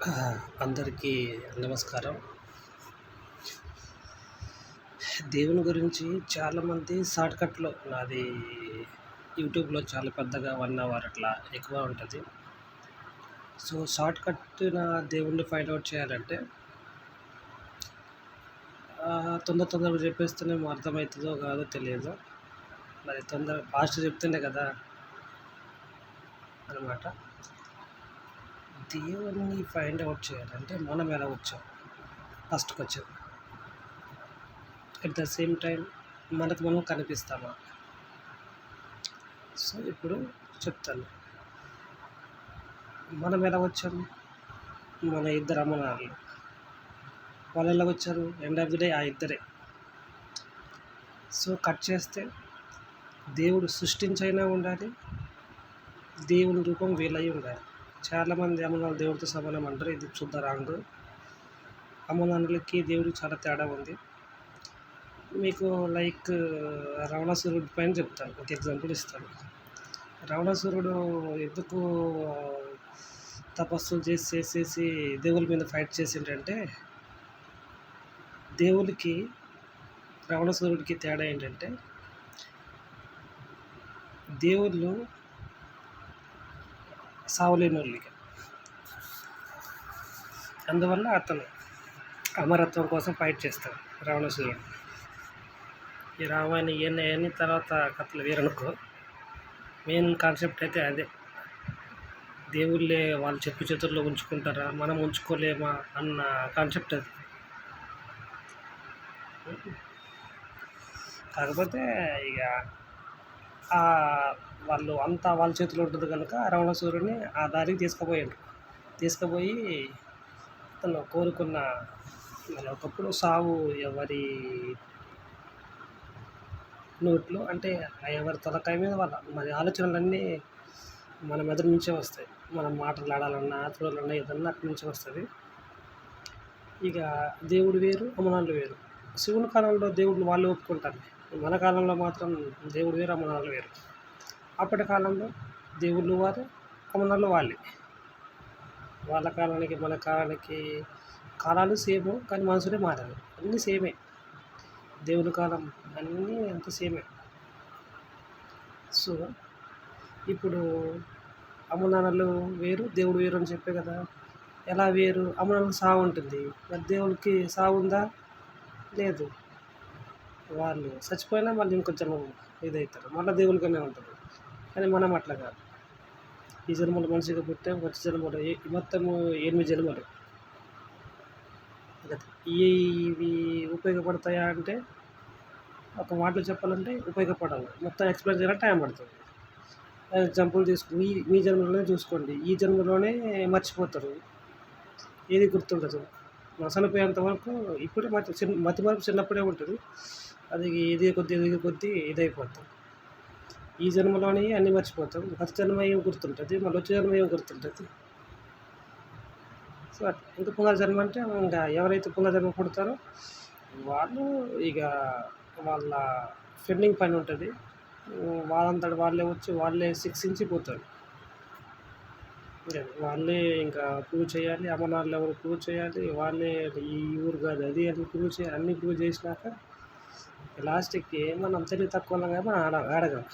ఆ! అందరికీ నమస్కారం. దేవుని గురించి చాలామంది షార్ట్‌కట్‌లో నాది యూట్యూబ్‌లో చాలా పెద్దగా 1 అవర్ అట్లా ఎక్కువ ఉంటది. సో, షార్ట్‌కట్‌న దేవుడిని ఫైండ్ ఔట్ చేయాలంటే తొందరగా చెప్పేస్తేనేమో అర్థమైతదో కాదో తెలియదు. మరి ఫాస్ట్ చెప్తేనే కదా అనమాట. దేవుడిని ఫైండ్ ఔట్ చేయాలంటే మనం ఎలా వచ్చాం ఫస్ట్‌కొచ్చేది. అట్ ద సేమ్ టైమ్ మనకు మనం కనిపిస్తామా? సో, ఇప్పుడు చెప్తాను. మనం ఎలా వచ్చాము? మన ఇద్దరు అమ్మనాన్నలు. వాళ్ళెలా వచ్చారు? ఎండ్ ఆఫ్ ది డే ఆ ఇద్దరే. సో, కట్ చేస్తే దేవుడు సృష్టించైనా ఉండాలి. దేవుని రూపం వీళ్ళై ఉండాలి. చాలామంది అమ్మనాన్నలు దేవుడితో సమానం అంటారు. ఇది శుద్ధ రాంగ్. అమ్మనాన్నలకి దేవుడికి చాలా తేడా ఉంది. మీకు లైక్ రావణాసురుడి పైన చెప్తాను. ఒక ఎగ్జాంపుల్ ఇస్తాను. రావణాసురుడు ఎందుకు తపస్సులు చేసేసి దేవుళ్ళ మీద ఫైట్ చేసిండంటే, దేవుడికి రావణాసురుడికి తేడా ఏంటంటే, దేవుళ్ళు సావలేనోళ్ళిక. అందువల్ల అతను అమరత్వం కోసం ఫైట్ చేస్తాడు రావణాసురుడు. ఈ రామాయణ ఇయన్నీ తర్వాత కథలు వేరనుకో. మెయిన్ కాన్సెప్ట్ అయితే అదే. దేవుళ్ళే వాళ్ళు చెప్పు చేతుల్లో ఉంచుకుంటారా? మనం ఉంచుకోలేమా? అన్న కాన్సెప్ట్ అది. కాకపోతే ఇక వాళ్ళు అంతా వాళ్ళ చేతిలో ఉంటుంది కనుక రావణాసురుడిని ఆ దారికి తీసుకుపోయి తను కోరుకున్న ఒకప్పుడు సావు ఎవరి నోట్లో అంటే ఎవరి తలకాయ మీద వాళ్ళ మరి ఆలోచనలన్నీ మన మెదడు నుంచే వస్తాయి. మనం మాట్లాడాలన్నా, చూడాలన్నా ఏదన్నా అక్కడి నుంచే వస్తుంది. ఇక దేవుడు వేరు, అమ్మనాన్నలు వేరు. శివుని కాలంలో దేవుడిని వాళ్ళు ఒప్పుకుంటారు. మన కాలంలో మాత్రం దేవుడు వేరు, అమ్మనాన్నలు వేరు. అప్పటి కాలంలో దేవుళ్ళు వారే, అమ్మనాన్నలు వాళ్ళే. వాళ్ళ కాలానికి మన కాలానికి కాలాలు సేము, కానీ మనుషులే మారారు. అన్నీ సేమే. దేవుని కాలం అన్నీ అంత సేమే. సో, ఇప్పుడు అమ్మనాన్నలు వేరు, దేవుడు వేరు అని చెప్పే కదా! ఎలా వేరు? అమ్మనాన్నలకు సావు ఉంటుంది. మరి దేవుడికి సావు ఉందా? లేదు. వాళ్ళు చచ్చిపోయినా మళ్ళీ ఇంకో జన్మ ఇదవుతారు. మళ్ళా దేవునిగానే ఉంటారు. కానీ మనం అట్లా కాదు. ఈ జన్మలో మనిషిగా పుట్టాం. వచ్చే జన్మలో మొత్తము 8 జన్మలు. ఇవి ఉపయోగపడతాయా అంటే, ఒక మాటలో చెప్పాలంటే ఉపయోగపడవు. మొత్తం ఎక్స్‌ప్లెయిన్ చేయాలంటే టైం పడుతుంది. ఎగ్జాంపుల్ మీ జన్మలోనే చూసుకోండి. ఈ జన్మలోనే మర్చిపోతారు. ఏది గుర్తుండదు. చనిపోయేంత వరకు ఇప్పుడే మతిమరుపు చిన్నప్పుడే ఉంటుంది. అది ఎదిగే కొద్దీ ఇదైపోతాం. ఈ జన్మలోనే అన్నీ మర్చిపోతాం. గత జన్మ ఏం గుర్తుంటుంది? మళ్ళీ వచ్చే జన్మ ఏం గుర్తుంటుంది? సో, ఇంకా పునర్జన్మ అంటే ఇంకా ఎవరైతే పునర్జన్మ పుడతారో వాళ్ళు ఇక వాళ్ళ ఫెండింగ్ పని ఉంటుంది. వాళ్ళంతట వాళ్ళే వచ్చి వాళ్ళే శిక్షించి పోతారు. వాళ్ళే ఇంకా ప్రూవ్ చేయాలి. అమ్మనాన్నలు ఎవరో ప్రూవ్ చేయాలి. వాళ్ళే ఈ ఊరు కాదు అది అని ప్రూవ్ చేయాలి. అన్నీ ప్రూవ్ చేసినాక లాస్ట్‌కి మనం తెలివి తక్కువోళ్ళం కాబట్టి మనం అడగం.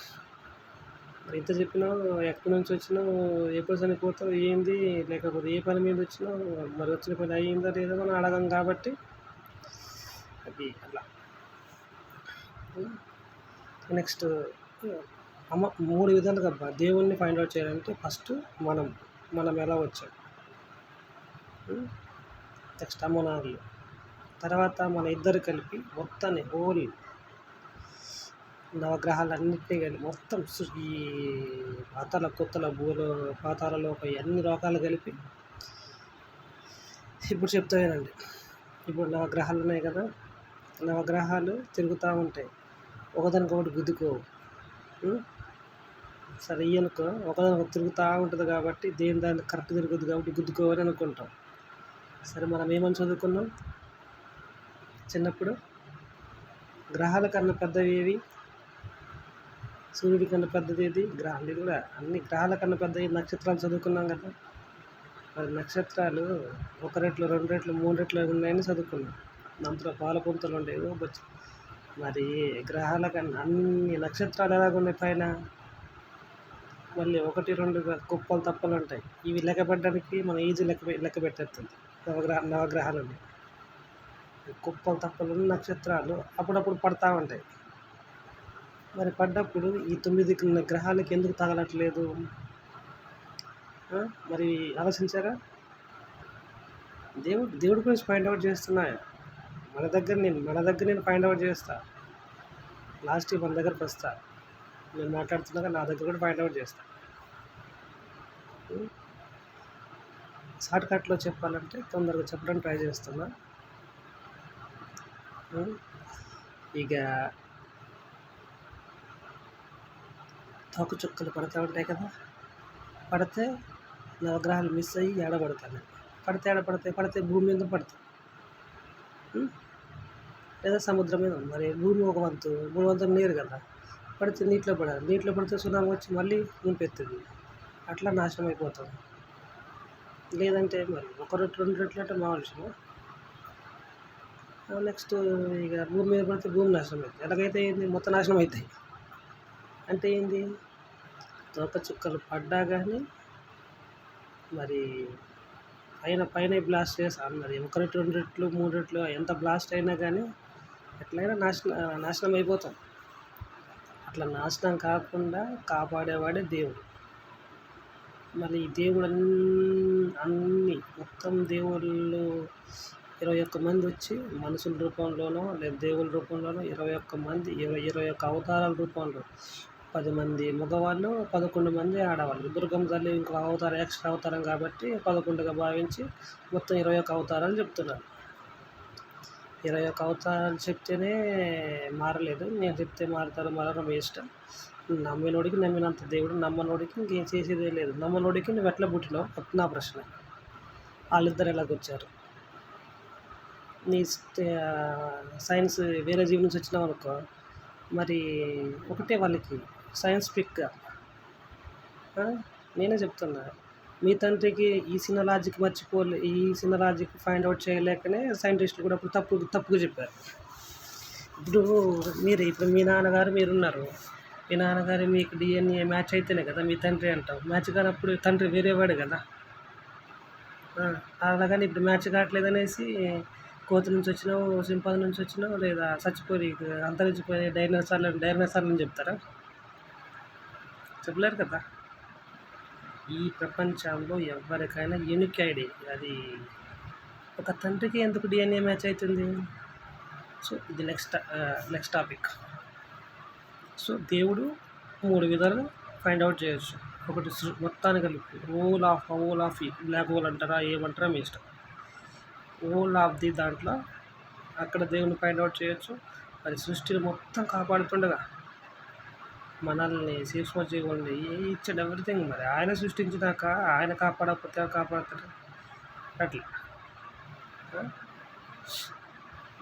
మరి ఇంత చెప్పినావు, ఎక్కడి నుంచి వచ్చినావు, ఎప్పుడు చనిపోతావు, ఏంది, లేకపోతే ఏ పని మీద వచ్చినావు, మరి వచ్చిన పని అయిందా లేదా మనం అడగం కాబట్టి అది అట్లా. నెక్స్ట్ 3 విధాలుగా దేవుడిని ఫైండ్ ఔట్ చేయాలంటే ఫస్ట్ మనం ఎలా వచ్చాం. నెక్స్ట్ అమ్మనాన్నలు. తర్వాత మన ఇద్దరు కలిపి మొత్తాన్ని హోల్ నవగ్రహాలన్నిటిని కలిపి మొత్తం ఈ కొత్తల పాతాళలోక అన్ని లోకాలు కలిపి ఇప్పుడు చెప్తా వినండి. ఇప్పుడు నవగ్రహాలు ఉన్నాయి కదా! నవగ్రహాలు తిరుగుతూ ఉంటాయి. ఒకదానికొకటి గుద్దుకోవు. సరే ఇయ్యనుకో ఒకదానికొకటి తిరుగుతూ ఉంటుంది కాబట్టి దాన్ని కరెక్ట్ తిరుగుద్ది కాబట్టి గుద్దుకోవని అనుకుంటాం. సరే మనం ఏమని చదువుకున్నాం చిన్నప్పుడు? గ్రహాల కన్నా పెద్దవి ఏవి? సూర్యుడి కన్నా పెద్దది ఏది? గ్రహాలు. ఇది కూడా అన్ని గ్రహాల కన్నా పెద్దవి నక్షత్రాలు చదువుకున్నాం కదా! మరి నక్షత్రాలు ఒక రెట్లు, 2 రెట్లు, 3 రెట్లు ఉన్నాయని చదువుకున్నాం. దాంట్లో పాల పుంతలు ఉండేవి బొచ్చు. మరి గ్రహాల కన్నా అన్ని నక్షత్రాలు ఎలాగున్నాయి పైన? మళ్ళీ 1, 2 కుప్పలు తప్పలు ఉంటాయి. ఇవి లెక్క పెట్టడానికి మనం ఈజీ లెక్క పెట్టేస్తుంది. నవగ్రహాలని కుప్పలు తప్పలు నక్షత్రాలు అప్పుడప్పుడు పడతా ఉంటాయి. మరి పడ్డప్పుడు ఈ 9 గ్రహాలకి ఎందుకు తగలట్లేదు? మరి ఆలోచించారా? దేవుడి గురించి ఫైండ్ అవుట్ చేస్తున్నా. మన దగ్గర నేను ఫైండ్ అవుట్ చేస్తా. లాస్ట్కి మన దగ్గరకు వస్తా. నేను మాట్లాడుతున్నాక నా దగ్గర కూడా ఫైండ్ అవుట్ చేస్తా. షార్ట్ కట్లో చెప్పాలంటే తొందరగా చెప్పడానికి ట్రై చేస్తున్నా. ఇక తోక చుక్కలు పడుతూ ఉంటాయి కదా, పడితే నవగ్రహాలు మిస్ అయ్యి ఏడబడతాయి. పడితే భూమి మీద పడతాయి, లేదా సముద్రం మీద. మరి భూమి ఒక వంతు, 3 వంతులు నీరు కదా, పడితే నీటిలో పడితే సునామీ వచ్చి మళ్ళీ నింపెత్తుంది. అట్లా నాశనం అయిపోతుంది. లేదంటే మరి 1 రెట్లు 2 రెట్లు అంటే మామూలు విషయం. నెక్స్ట్ ఇక భూమి మీద పడితే భూమి నాశనం అవుతుంది. ఎలాగైతే ఏంది, మొత్తం నాశనం అవుతాయి. అంటే ఏంది, తోక చుక్కలు పడ్డా కానీ మరి పైన బ్లాస్ట్ చేస్తాను. మరి 1 రెట్లు 2 రెట్లు 3 రెట్లు ఎంత బ్లాస్ట్ అయినా కానీ ఎట్లయినా నాశనం అయిపోతాం. అట్లా నాశనం కాకుండా కాపాడేవాడే దేవుడు. మరి ఈ దేవుడు అన్ని మొత్తం దేవుళ్ళు 21 మంది వచ్చి మనుషుల రూపంలోనో లేదా దేవుళ్ళ రూపంలోనో 21 మంది 21 అవతారాల రూపంలో 10 మంది మగవాళ్ళు, 11 మంది ఆడవాళ్ళు. దుర్గమ్మ తల్లి ఇంకో ఎక్స్ట్రా అవతారం కాబట్టి 11గా భావించి మొత్తం 21 అవతారాలు చెప్తున్నారు. 21 అవతారాలు చెప్తేనే మారలేదు. నేను చెప్తే మారతారు మారడం మీ ఇష్టం. నమ్మినోడికి నమ్మినంత దేవుడు, నమ్మనోడికి ఇంకేం చేసేదే లేదు. నమ్మనోడికి నువ్వు ఎట్లా పుట్టినావు అది నా ప్రశ్న. వాళ్ళిద్దరు ఎలాగొచ్చారు? నీ సైన్స్ వేరే జీవి నుంచి వచ్చినావు అనుకో, మరి ఒకటే వాళ్ళకి సైన్స్ పిక్గా. నేనే చెప్తున్నా, మీ తండ్రికి ఈ చిన్న లాజిక్ ఫైండ్ అవుట్ చేయలేకనే సైంటిస్టులు కూడా ఇప్పుడు తప్పుగా చెప్పారు. ఇప్పుడు మీ నాన్నగారు మీరున్నారు. మీ నాన్నగారు మీకు DNA మ్యాచ్ అయితేనే కదా మీ తండ్రి అంటావు. మ్యాచ్ కానప్పుడు తండ్రి వేరేవాడు కదా. అలాగని ఇప్పుడు మ్యాచ్ కావట్లేదనేసి కోతి నుంచి వచ్చినావు, సింపాంజీ నుంచి వచ్చినావు, లేదా చచ్చిపోయి అంతరించిపోయే డైనోసార్లను చెప్తారా? చెప్పలేరు కదా. ఈ ప్రపంచంలో ఎవరికైనా యూనిక్ ఐడి అది ఒక తండ్రికి ఎందుకు DNA మ్యాచ్ అవుతుంది? సో ఇది నెక్స్ట్ టాపిక్. సో దేవుడు 3 విధాలుగా ఫైండ్ అవుట్ చేయొచ్చు. ఒకటి మొత్తాన్ని కలిపి హోల్ ఆఫ్ బ్లాక్ హోల్ అంటారా ఏమంటారా మీ ఇష్టం. హోల్ ఆఫ్ ది దాంట్లో అక్కడ దేవుని ఫైండ్ అవుట్ చేయొచ్చు. మరి సృష్టిని మొత్తం కాపాడుతుండగా మనల్ని సూక్ష్మజీవుల్ని ఇచ్చాడు ఎవ్రీథింగ్. మరి ఆయన సృష్టించినాక ఆయన కాపాడకపోతే కాపాడతాడు అట్లా.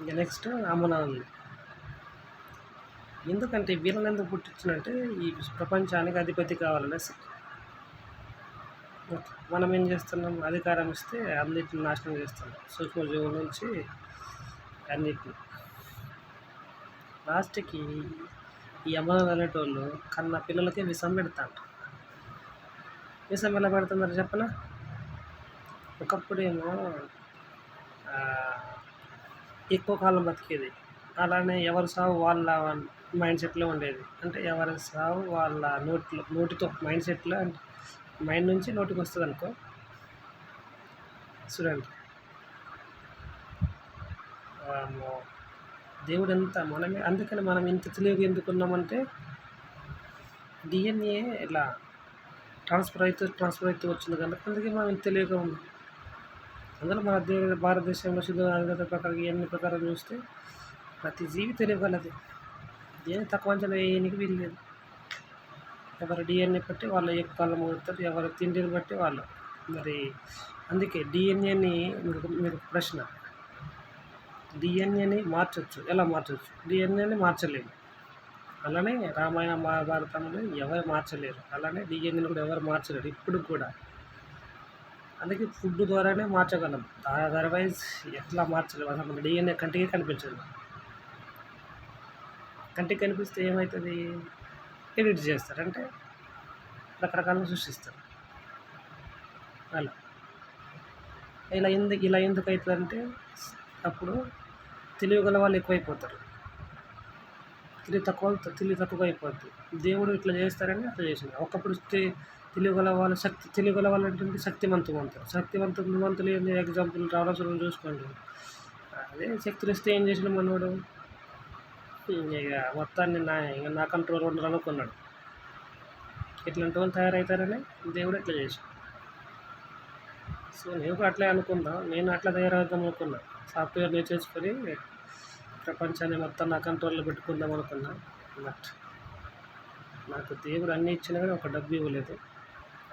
ఇంకా నెక్స్ట్ అమ్మనాన్నలు. ఎందుకంటే వీళ్ళని ఎందుకు పుట్టించినంటే ఈ ప్రపంచానికి అధిపతి కావాలనేసి. మనం ఏం చేస్తున్నాం, అధికారం ఇస్తే అన్నిటిని నాశనం చేస్తున్నాం, సూక్ష్మజీవుల నుంచి అన్నిటిని. లాస్ట్కి ఈ అమ్మనాన్నలు అనేటోళ్ళు కన్న పిల్లలకే విషం పెడతాంట. విషం ఎలా పెడుతున్నారు చెప్పనా? ఒకప్పుడేమో ఎక్కువ కాలం బతికేది, అలానే ఎవరి సావు వాళ్ళ మైండ్ సెట్లో ఉండేది. అంటే ఎవరి సావు వాళ్ళ నోటితో మైండ్ సెట్లో, అంటే మైండ్ నుంచి నోటికి వస్తుంది అనుకో. చూడండి, దేవుడు ఎంత మనమే. అందుకని మనం ఇంత తెలివిగా ఎందుకున్నామంటే DNA ఇలా ట్రాన్స్ఫర్ అవుతూ వచ్చింది కనుక అందుకే మనం ఇంత తెలివిగా ఉన్నాం. అందులో మన భారతదేశంలో సిద్ధాంత ప్రకారం ఇవన్నీ ప్రకారం చూస్తే ప్రతి జీవి తెలియగలది. దేని తక్కువ అంచనా వేయడానికి వీలు లేదు. ఎవరి DNA బట్టి వాళ్ళు ఎక్కువ కాలం అవుతారు, ఎవరి తిండిని బట్టి వాళ్ళు. మరి అందుకే DNAని మీకు ప్రశ్న, DNAని మార్చవచ్చు. ఎలా మార్చవచ్చు? DNAని మార్చలేము. అలానే రామాయణ మహాభారతంలో ఎవరు మార్చలేరు. అలానే DNAని కూడా ఎవరు మార్చలేరు ఇప్పుడు కూడా. అందుకే ఫుడ్ ద్వారానే మార్చగలం. అదర్వైజ్ ఎట్లా మార్చలేము. అసలు మన డిఎన్ఏ కంటికి కనిపించదు. కంటికి కనిపిస్తే ఏమవుతుంది? ఎడిట్ చేస్తారు, అంటే రకరకాలుగా సృష్టిస్తారు. అలా ఇలా ఎందుకు అవుతుందంటే అప్పుడు తెలియగల వాళ్ళు ఎక్కువైపోతారు, తెలివి తక్కువ అయిపోద్ది. దేవుడు ఇట్లా చేస్తారని అట్లా చేసింది. ఒకప్పుడు తెలియగల వాళ్ళు అంటే శక్తివంతులు. శక్తివంతులు ఏంది? ఎగ్జాంపుల్ రావణాసురుని చూసుకోండి. అదే శక్తులు ఇస్తే ఏం చేసిన మనోడు ఇక మొత్తాన్ని నా కంట్రోల్ ఉండాలనుకున్నాడు. ఇట్లాంటి వాళ్ళు తయారవుతారని దేవుడు ఇట్లా చేశాడు. సో నేను కూడా అట్లే అనుకుందా, నేను అట్లా తయారవుదాం అనుకున్నా. సాఫ్ట్వేర్ నేర్చేసుకొని ప్రపంచాన్ని మొత్తం నా కంట్రోల్లో పెట్టుకుందాం అనుకున్నా. బట్ నాకు దేవుడు అన్నీ ఇచ్చినా కానీ ఒక డబ్బు ఇవ్వలేదు.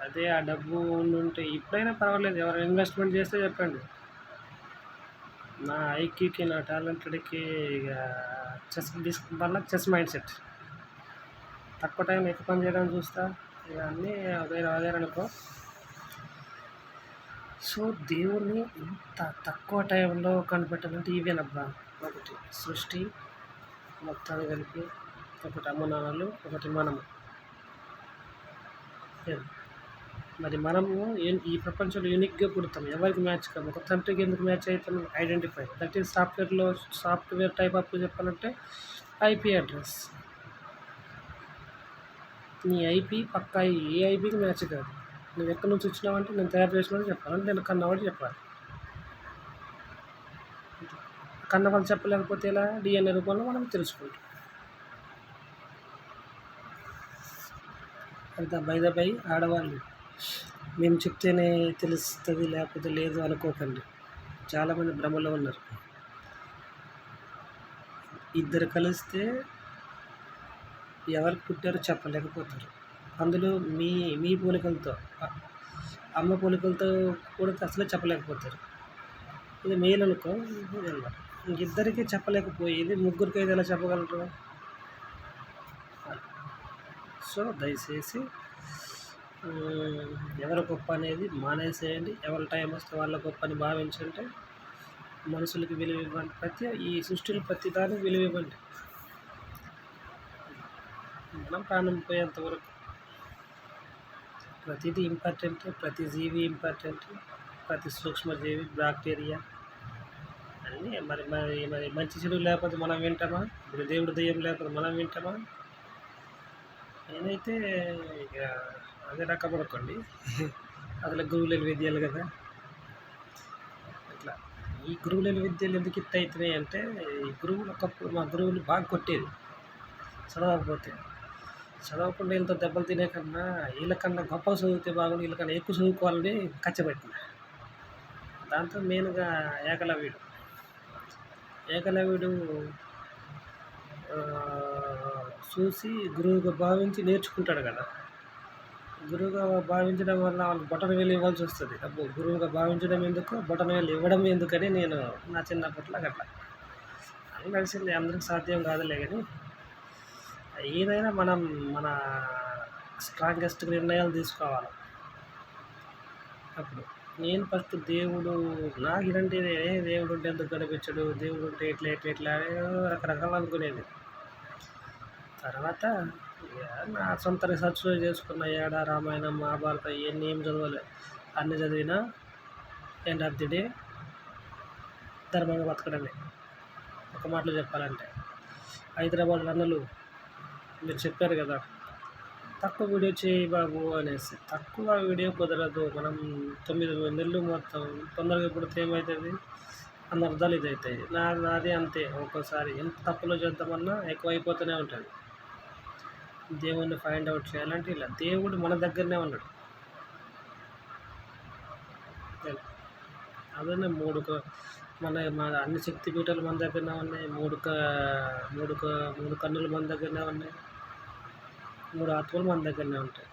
అదే ఆ డబ్బు ఉంటే ఇప్పుడైనా పర్వాలేదు, ఎవరైనా ఇన్వెస్ట్మెంట్ చేస్తే చెప్పండి. నా ఐక్యూకి, నా టాలెంటెడ్కి ఇక చెస్ మైండ్ సెట్. తక్కువ టైం ఎక్కువ పని చేయడానికి చూస్తా. ఇక అన్నీ అదే అనుకో. సో దేవుణ్ణి ఇంత తక్కువ టైంలో కనిపెట్టాలంటే ఇవేనబ్బా. ఒకటి సృష్టి మొత్తాన్ని కలిపి, ఒకటి అమ్మనాన్నలు, ఒకటి మనము. మరి మనము ఈ ప్రపంచంలో యూనిక్గా పుడతాం, ఎవరికి మ్యాచ్ కాదు. ఒక తండ్రికి ఎందుకు మ్యాచ్ అవుతాం? Identify. That is software type of చెప్పాలంటే ఐపీ అడ్రస్. నీ ఐపీ పక్కా ఏ ఐపీకి మ్యాచ్ కాదు. నువ్వు ఎక్కడి నుంచి వచ్చినావంటే నేను తయారు చేసినట్టు చెప్పాలి, నేను కన్నవాడు చెప్పాలి. కన్నవాళ్ళు చెప్పలేకపోతే ఎలా? డిఎన్ఏ రూపంలో మనం తెలుసుకుంటాం. అంతా బై ఆడవాళ్ళు మేము చెప్తేనే తెలుస్తుంది లేకపోతే లేదు అనుకోకండి. చాలామంది భ్రమలో ఉన్నారు. ఇద్దరు కలిస్తే ఎవరికి పుట్టారో చెప్పలేకపోతారు. అందులో మీ పోలికలతో, అమ్మ పోలికలతో కూడా అసలే చెప్పలేకపోతారు. ఇది మేలు అనుకో, ఇద్దరికీ చెప్పలేకపోయేది ముగ్గురికి అయితే ఎలా చెప్పగలరు? సో దయచేసి ఎవరి గొప్ప అనేది మానేసేయండి. ఎవరి టైం వస్తే వాళ్ళ గొప్ప అని భావించంటే మనుషులకి విలువ ఇవ్వండి. ఈ సృష్టిలో ప్రతి దానికి విలువ ఇవ్వండి. మనం ప్రాణం పోయేంత వరకు ప్రతిదీ ఇంపార్టెంట్. ప్రతి జీవి ఇంపార్టెంట్. ప్రతి సూక్ష్మజీవి, బ్యాక్టీరియా అన్నీ. మరి మంచి చెడు లేకపోతే మనం వింటామా? ఇప్పుడు దేవుడు దెయ్యం లేకపోతే మనం వింటామా? నేనైతే ఇక అదే రకపడుకోండి. అసలు గురువులేని విద్యలు కదా. ఇట్లా ఈ గురువులేని విద్యలు ఎందుకు ఇట్ట అవుతున్నాయి అంటే, ఈ గురువులు ఒకప్పుడు మా గురువులు బాగా కొట్టేది చదవకపోతే. చదవకుండా వీళ్ళతో దెబ్బలు తినే కన్నా వీళ్ళకన్నా గొప్పగా చదివితే బాగుంది, వీళ్ళకన్నా ఎక్కువ చదువుకోవాలని కచ్చబెట్టిన. దాంతో మెయిన్గా ఏకలవ్యుడు చూసి గురువుగా భావించి నేర్చుకుంటాడు కదా. గురువుగా భావించడం వల్ల వాళ్ళు బొటన వేలు ఇవ్వాల్సి వస్తుంది. అప్పుడు గురువుగా భావించడం ఎందుకు, బొటన వేలు ఇవ్వడం ఎందుకని నేను నా చిన్నప్పట్లో అట్లా అని కలిసింది. అందరికి సాధ్యం కాదులే, కానీ ఏదైనా మనం మన స్ట్రాంగెస్ట్ నిర్ణయాలు తీసుకోవాలి. అప్పుడు నేను ఫస్ట్ దేవుడు నాకు ఇలాంటి దేవుడు ఉంటే ఎందుకు కనిపించడు, దేవుడు ఉంటే ఎట్లా రకరకాలు అనుకునేది. తర్వాత నా సొంత రీసెర్చ్లో చేసుకున్న రామాయణం, మహాభారతం ఇవన్నీ ఏం చదవాలి, అన్నీ చదివినా ఎండ్ ఆఫ్ ది డే ధర్మంగా బతకడమే. ఒక మాటలో చెప్పాలంటే హైదరాబాద్ అన్నలు మీరు చెప్పారు కదా తక్కువ వీడియో చేయి బాబు అనేసి. తక్కువ వీడియో కుదరదు. మనం 9 నెలలు మొత్తం తొందరగా పుడితే ఏమవుతుంది, అనర్థాలు ఇది అవుతాయి. నాది అంతే. ఒక్కోసారి ఎంత తప్పులో చేద్దామన్నా ఎక్కువ అయిపోతూనే ఉంటుంది. దేవుణ్ణి ఫైండ్ అవుట్ చేయాలంటే ఇలా దేవుడు మన దగ్గరనే ఉన్నాడు. అదే మన అన్ని శక్తి పీఠాలు మన దగ్గరనే ఉన్నాయి. మూడు కన్నులు మన దగ్గరనే ఉన్నాయి. 3 ఆత్మలు మన దగ్గరనే ఉంటాయి.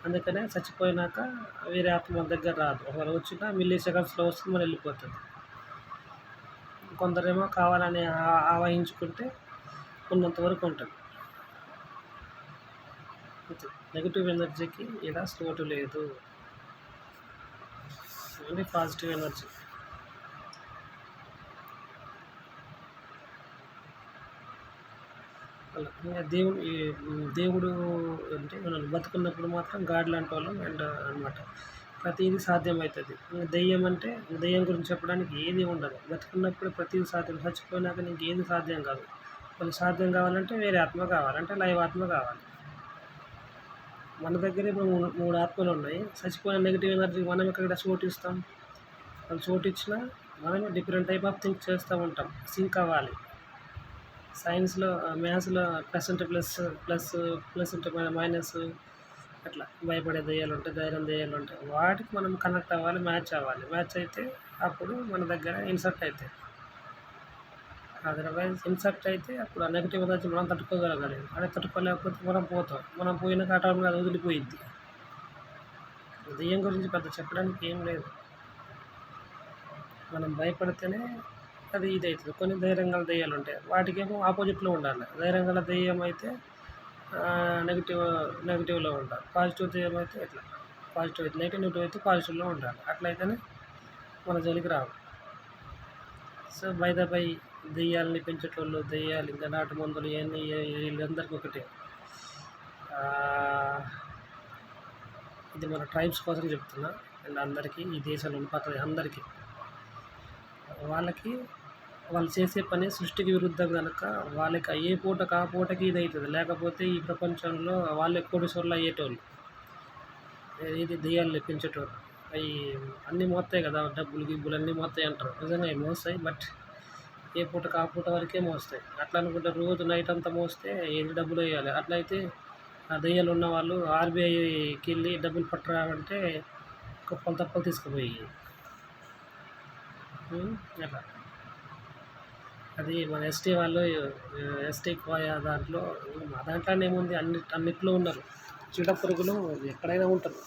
అందుకనే చచ్చిపోయినాక వేరే ఆత్మ మన దగ్గర రాదు. ఒకవేళ వచ్చినా మిల్లీ సెకండ్స్లో వస్తుంది, మనం వెళ్ళిపోతుంది. కొందరేమో కావాలని ఆవహించుకుంటే ఉన్నంత వరకు ఉంటుంది. నెగిటివ్ ఎనర్జీకి ఇలా చోటు లేదు. Only positive energy. అలా ఇంకా దేవుడు అంటే మనం బతుకున్నప్పుడు మాత్రం గాడ్ లాంటి వాళ్ళం అండ్ అనమాట. ప్రతీది సాధ్యమవుతుంది. దెయ్యం అంటే దెయ్యం గురించి చెప్పడానికి ఏది ఉండదు. బతుకున్నప్పుడు ప్రతీది సాధ్యం. చచ్చిపోయినాక నీకు ఏది సాధ్యం కాదు. కొన్ని సాధ్యం కావాలంటే వేరే ఆత్మ కావాలి, అంటే లైవ్ ఆత్మ కావాలి. మన దగ్గర ఇప్పుడు మూడు ఆత్మలు ఉన్నాయి. చచ్చిపోయిన నెగిటివ్ ఎనర్జీ మనం ఎక్కడ చోటు ఇస్తాం? వాళ్ళు చోటు ఇచ్చినా మనమే డిఫరెంట్ టైప్ ఆఫ్ థింక్ చేస్తూ ఉంటాం. సింక్ అవ్వాలి. సైన్స్లో మ్యాథ్స్లో ప్లస్ ఉంటే ప్లస్, ప్లస్ ఉంటే మైనస్, అట్లా భయపడే దెయ్యాలు ఉంటాయి, ధైర్యం దెయ్యాలు ఉంటాయి. వాటికి మనం కనెక్ట్ అవ్వాలి, మ్యాచ్ అవ్వాలి. మ్యాచ్ అయితే అప్పుడు మన దగ్గర ఇన్సర్ట్ అవుతాయి. అదర్వైజ్ ఇన్సర్ట్ అయితే అప్పుడు ఆ నెగిటివ్ ఎనర్జీ మనం తట్టుకోగలగాలి. అదే తట్టుకోలేకపోతే మనం పోతాం. మనం పోయిన కాటం అది వదిలిపోయిద్ది. దెయ్యం గురించి పెద్ద చెప్పడానికి ఏం లేదు. మనం భయపడితేనే అది ఇది అవుతుంది. కొన్ని ధైర్యం గల దెయ్యాలు ఉంటాయి, వాటికేమో ఆపోజిట్లో ఉండాలి. ధైర్యం గల దెయ్యం అయితే నెగిటివ్లో ఉండాలి. పాజిటివ్ దెయ్యం అయితే ఎట్లా పాజిటివ్ అయితే నెగిటివ్ అయితే పాజిటివ్లో ఉండాలి. అట్లయితేనే మన జోలికి రావు. సో బై ద బై దెయ్యాలని పెంచేటోళ్ళు, దెయ్యాలు ఇంకా నాటు మందులు ఇవన్నీ వీళ్ళందరికీ ఒకటే. ఇది మన ట్రైబ్స్ కోసం చెప్తున్నా. అండ్ అందరికీ ఈ దేశంలో పక్కన అందరికీ వాళ్ళు చేసే పని సృష్టికి విరుద్ధం కనుక వాళ్ళకి అయ్యే పూటకు ఆ పూటకి ఇది అవుతుంది. లేకపోతే ఈ ప్రపంచంలో వాళ్ళే కోటీశ్వరులు అయ్యేటోళ్ళు. ఇది దెయ్యాలు పెంచేటోళ్ళు. అవి అన్నీ మోస్తాయి కదా, డబ్బులు గిబ్బులు అన్నీ మోస్తాయి అంటారు. నిజంగా అవి మోస్తాయి, బట్ ఏ పూటకు ఆ పూట వరకే మోస్తాయి. అట్లా అనుకుంటే రోజు నైట్ అంతా మోస్తే ఎన్ని డబ్బులు వేయాలి? అట్లయితే ఆ దెయ్యాలు ఉన్న వాళ్ళు ఆర్బీఐకి వెళ్ళి డబ్బులు పట్టరాలంటే కుప్పలు తప్పలు తీసుకుపోయి అట్లా. అది మన ఎస్టీ వాళ్ళు, ఎస్టీ కోయా దాంట్లో ఏముంది, అన్నిట్లో ఉన్నారు. చీడ పురుగులు ఎక్కడైనా ఉంటారు.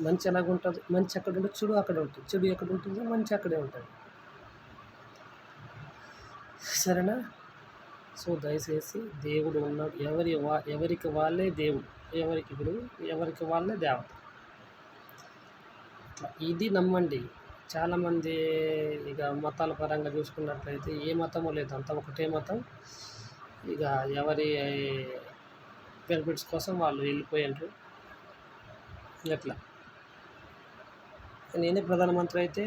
మంచి ఎలాగుంటుంది? మంచి ఎక్కడ ఉంటుంది, చెడు అక్కడ ఉంటుంది. చెడు ఎక్కడ ఉంటుంది, మంచి అక్కడే ఉంటుంది. సరేనా? సో దయచేసి దేవుడు ఉన్నాడు. ఎవరికి వాళ్ళే దేవుడు, ఎవరికి వాళ్ళే దేవత. ఇది నమ్మండి. చాలామంది ఇక మతాల పరంగా చూసుకున్నట్లయితే ఏ మతము లేదు, అంతా ఒకటే మతం. ఇక ఎవరి బెనిఫిట్స్ కోసం వాళ్ళు వెళ్ళిపోయారు. ఎట్లా నేనే ప్రధానమంత్రి అయితే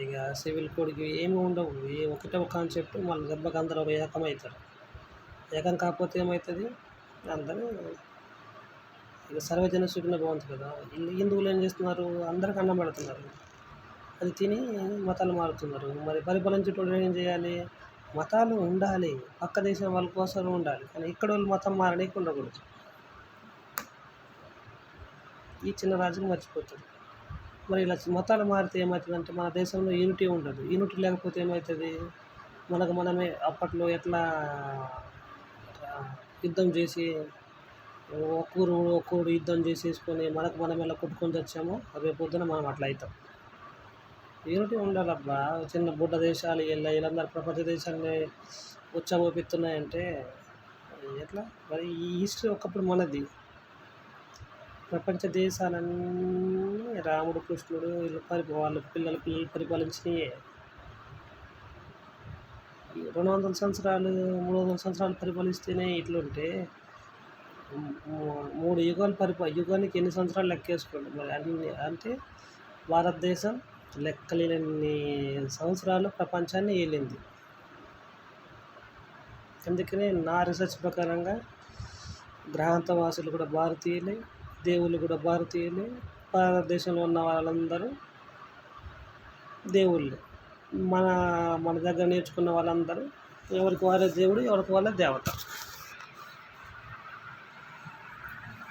ఇక సివిల్ కోడ్కి ఏమి ఉండవు. ఒకటే ఒక కాన్సెప్ట్, మళ్ళీ దెబ్బకి అందరూ ఏకమవుతారు. ఏకం కాకపోతే ఏమవుతుంది? అందరూ ఇక సర్వజన సుఖినో భవంతు కదా. హిందువులు ఏం చేస్తున్నారు? అందరికి అన్నం పెడుతున్నారు, అది తిని మతాలు మారుతున్నారు. మరి పరిపాలించేటోళ్ళు ఏం చేయాలి? మతాలు ఉండాలి, పక్క దేశం వాళ్ళ కోసం ఉండాలి, కానీ ఇక్కడ వాళ్ళు మతం మారడానికి ఉండకూడదు. ఈ చిన్న రాజుకు మర్చిపోతుంది. మరి ఇలా మతాలు మారితే ఏమవుతుందంటే మన దేశంలో యూనిటీ ఉండదు. యూనిటీ లేకపోతే ఏమవుతుంది? మనమే అప్పట్లో ఎట్లా యుద్ధం చేసి ఒక్కూరు యుద్ధం చేసేసుకొని మనం ఎలా కొట్టుకొని తెచ్చామో రేపు పొద్దున మనం అట్లా అవుతాం. యూనిటీ ఉండాలబ్బా. చిన్న బుడ్డ దేశాలు వీళ్ళందరూ ప్రపంచ దేశాన్ని ఉచ్చబోపిస్తున్నాయంటే ఎట్లా? మరి ఈ హిస్టరీ ఒకప్పుడు మనది. ప్రపంచ దేశాలన్నీ రాముడు, కృష్ణుడు వాళ్ళ పిల్లలు పరిపాలించినయే. 200 సంవత్సరాలు 300 సంవత్సరాలు పరిపాలిస్తేనే ఇట్లుంటే 3 యుగానికి ఎన్ని సంవత్సరాలు లెక్కేసుకోండి. మరి అన్ని అంటే భారతదేశం లెక్కలేని సంవత్సరాలు ప్రపంచాన్ని ఏలింది. అందుకనే నా రీసెర్చ్ ప్రకారంగా గ్రహాంతవాసులు కూడా భారతీయులే, దేవుళ్ళు కూడా భారతీయులే, భారతదేశంలో ఉన్న వాళ్ళందరూ దేవుళ్ళే. మన దగ్గర నేర్చుకున్న వాళ్ళందరూ ఎవరికి వాళ్ళే దేవుడు, ఎవరికి వాళ్ళే దేవత.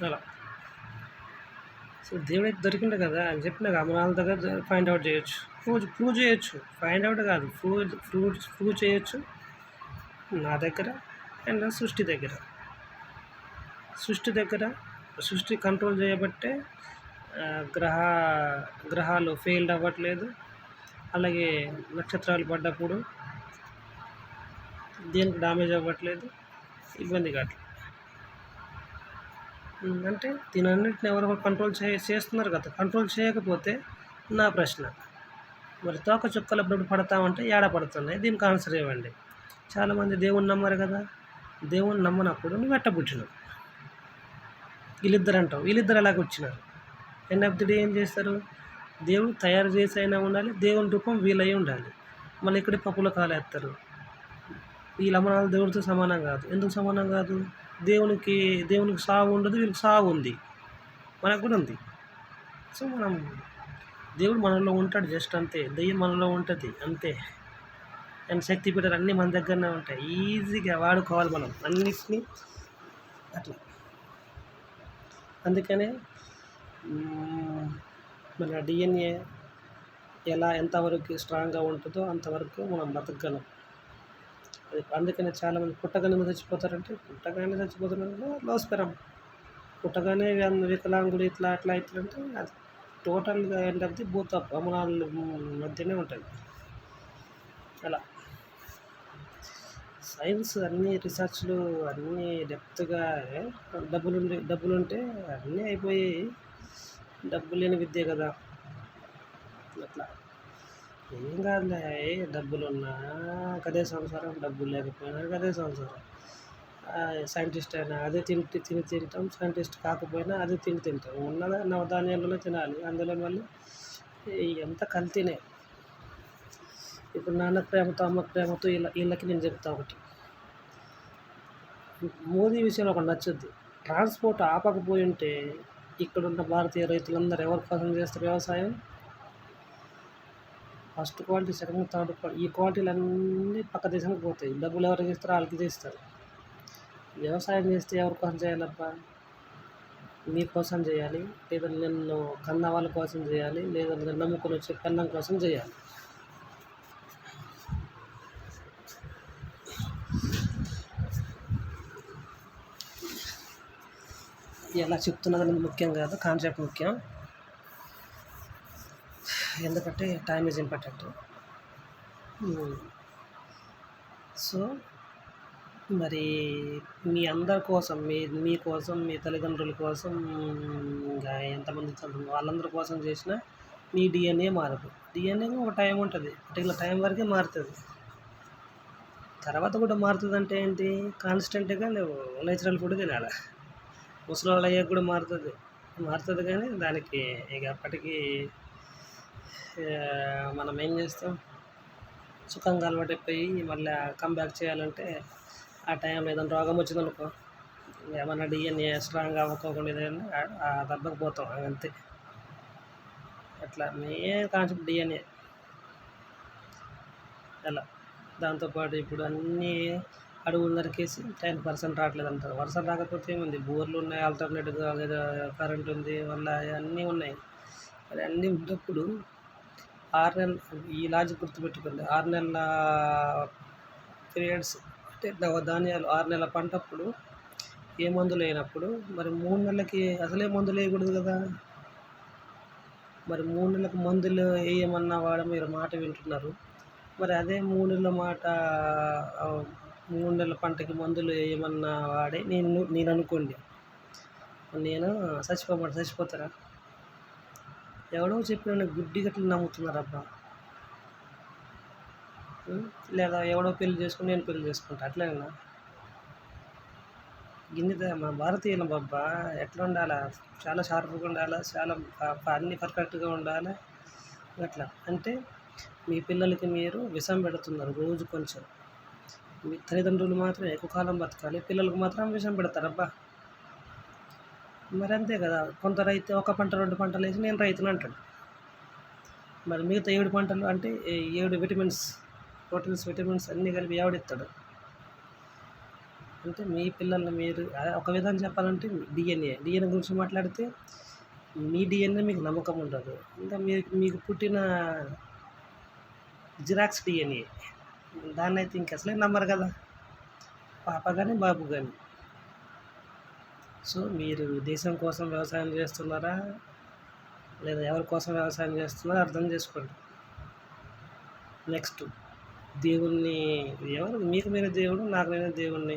అలా. సో దేవుడు దొరికిండు కదా అని చెప్పిన మన దగ్గర ఫైండ్ అవుట్ చేయొచ్చు, ప్రూవ్ చేయొచ్చు. ఫైండ్ అవుట్ కాదు, ప్రూవ్ చేయొచ్చు నా దగ్గర అండ్ సృష్టి దగ్గర. సృష్టి కంట్రోల్ చేయబట్టే గ్రహాలు ఫెయిల్డ్ అవ్వట్లేదు. అలాగే నక్షత్రాలు పడ్డప్పుడు దేనికి డ్యామేజ్ అవ్వట్లేదు, ఇబ్బంది కావట్లేదు. అంటే దీనన్నింటిని ఎవరో కంట్రోల్ చేస్తున్నారు కదా. కంట్రోల్ చేయకపోతే నా ప్రశ్న. మరి తోక చుక్కలు అప్పుడప్పుడు పడతామంటే ఏడ పడుతున్నాయి? దీనికి ఆన్సర్ ఇవ్వండి. చాలామంది దేవుణ్ణి నమ్మరు కదా! దేవుణ్ణి నమ్మనప్పుడు నువ్వెట్ట పుట్టినవు? వీళ్ళిద్దరు అంటావు. వీళ్ళిద్దరు ఎలాగొచ్చినారు? ఎండ్ ఆఫ్ ది డే ఏం చేస్తారు? దేవుడు తయారు చేసి అయినా ఉండాలి. దేవుని రూపం వీళ్ళై ఉండాలి. మళ్ళీ ఇక్కడే పప్పులో కాలేస్తారు. వీళ్ళ అమ్మనాన్నలు దేవుడితో సమానం కాదు. ఎందుకు సమానం కాదు? దేవునికి సావు ఉండదు. వీళ్ళకి సావు ఉంది. మనకు కూడా ఉంది. సో మనం దేవుడు మనలో ఉంటాడు జస్ట్ అంతే. దెయ్యం మనలో ఉంటుంది అంతే. అండ్ శక్తిపీఠాలు అన్నీ మన దగ్గరనే ఉంటాయి. ఈజీగా వాడుకోవాలి మనం అన్నిటినీ అట్లా. అందుకనే మన డిఎన్ఏ ఎంతవరకు స్ట్రాంగ్గా ఉంటుందో అంతవరకు మనం బతకగలం. అందుకనే చాలామంది పుట్టగానే చచ్చిపోతారంటే లో స్పెరం. పుట్టగానే వికలాంగుడు ఇట్లా అట్లా అంటే అది టోటల్గా end of the booth of అమనాల మధ్యనే ఉంటుంది. అలా సైన్స్ అన్నీ రీసెర్చ్లు అన్నీ డెప్త్గా డబ్బులుంటే అన్నీ అయిపోయి డబ్బు లేని విద్య కదా. అట్లా ఏం కాదులే, డబ్బులున్నా గదే సంసారం, డబ్బులు లేకపోయినా గదే సంసారం. సైంటిస్ట్ అయినా అదే తింటాం, సైంటిస్ట్ కాకపోయినా అదే తింటాం. ఉన్నదా నవధాన్యాలనే తినాలి. అందులో మళ్ళీ ఎంత కల్తీనే. ఇప్పుడు నాన్న ప్రేమతో అమ్మ ప్రేమతో వీళ్ళకి నేను చెప్తా ఒకటి. మోదీ విషయంలో ఒకటి నచ్చుద్ది. ట్రాన్స్పోర్ట్ ఆపకపోయి ఉంటే ఇక్కడున్న భారతీయ రైతులందరూ ఎవరి కోసం చేస్తారు వ్యవసాయం? First quality, second, third quality, ఈ క్వాలిటీలన్నీ పక్క దేశానికి పోతాయి. డబ్బులు ఎవరికి ఇస్తారో వాళ్ళకి చేస్తారు. వ్యవసాయం చేస్తే ఎవరి కోసం చేయాలబ్బా? మీ కోసం చేయాలి, లేదా నిన్ను కన్న వాళ్ళ కోసం చేయాలి, లేదా నేను నమ్ముకొని వచ్చే పెన్నం కోసం చేయాలి. ఎలా చెప్తున్నది ముఖ్యం కాదు, కాన్సెప్ట్ ముఖ్యం. ఎందుకంటే టైం ఈజ్ ఇంపార్టెంట్. సో మరి మీ అందరి కోసం, మీకోసం, మీ తల్లిదండ్రుల కోసం, ఇంకా ఎంతమంది వాళ్ళందరి కోసం చేసినా మీ డిఎన్ఏ మారదు. డిఎన్ఏ ఒక టైం ఉంటుంది, పర్టికులర్ టైం వరకే మారుతుంది. తర్వాత కూడా మారుతుంది అంటే ఏంటి? కాన్స్టెంట్గా నువ్వు నేచురల్ ఫుడ్ తినాలి. ముసలి వాళ్ళు అయ్యాక కూడా మారుతుంది కానీ దానికి ఇక అప్పటికి మనం ఏం చేస్తాం? సుఖంగా అలవాటైపోయి మళ్ళీ కంబ్యాక్ చేయాలంటే ఆ టైంలో ఏదైనా రోగం వచ్చిందనుకో, ఏమన్నా డిఎన్ఏ స్ట్రాంగ్ అవ్వకోకుండా ఏదైనా ఆ దెబ్బకి పోతాం అంతే. అట్లా మెయిన్ కాన్సెప్ట్ డిఎన్ఏ. అలా దాంతోపాటు ఇప్పుడు అన్నీ అడవులు నరికేసి 10% రావట్లేదు అంటారు. వర్షం రాకపోతే ఏముంది? బోర్లు ఉన్నాయి, ఆల్టర్నేటివ్గా లేదా కరెంట్ ఉంది, మళ్ళీ అన్నీ ఉన్నాయి. అది అన్నీ ఉన్నప్పుడు 6 నెలలు ఈ లాజిక్ గుర్తుపెట్టుకోండి. 6 నెలల పీరియడ్స్ అంటే నవధాన్యాలు 6 నెలల పంటప్పుడు ఏ మందులు వేయనప్పుడు మరి 3 నెలలకి అసలే మందులు వేయకూడదు కదా. మరి 3 నెలలకు మందులు వేయమన్నా వాడు మీరు మాట వింటున్నారు. మరి అదే 3 నెలల మాట 3 నెలల పంటకి మందులు వేయమన్నా వాడే నేను అనుకోండి, నేను చచ్చిపోతారా? ఎవడో చెప్పిన గుడ్డి గట్లు నమ్ముతున్నారబ్బా. లేదా ఎవడో పెళ్లి చేసుకుని నేను పెళ్లి చేసుకుంటా అట్లేనా? గిన్నె మన భారతీయులం బాబా ఎట్లా ఉండాలా? చాలా షార్ప్గా ఉండాలా, చాలా అన్నీ పర్ఫెక్ట్గా ఉండాలి. అట్లా అంటే మీ పిల్లలకి మీరు విషం పెడుతున్నారు రోజు కొంచెం. మీ తల్లిదండ్రులు మాత్రం ఎక్కువ కాలం బతకాలి, పిల్లలకు మాత్రం విషం పెడతారబ్బా. మరి అంతే కదా. కొంత రైతు ఒక పంట 2 పంటలు వేసి నేను రైతుని అంటాడు. మరి మిగతా 7 పంటలు అంటే 7 విటమిన్స్, ప్రోటీన్స్, విటమిన్స్ అన్నీ కలిపి ఎవడిస్తాడు? అంటే మీ పిల్లల్ని మీరు ఒక విధంగా చెప్పాలంటే డిఎన్ఏ గురించి మాట్లాడితే మీ డిఎన్ఏ మీకు నమ్మకం ఉండదు. ఇంకా మీకు పుట్టిన జిరాక్స్ డిఎన్ఏ దాన్ని అయితే ఇంక అసలే నమ్మరు కదా, పాప కానీ బాబు కానీ. సో మీరు దేశం కోసం వ్యవసాయం చేస్తున్నారా లేదా ఎవరి కోసం వ్యవసాయం చేస్తున్నారో అర్థం చేసుకోండి. నెక్స్ట్ దేవుణ్ణి, ఎవరు మీకు మీరే దేవుడు, నాకు నేనే దేవుణ్ణి.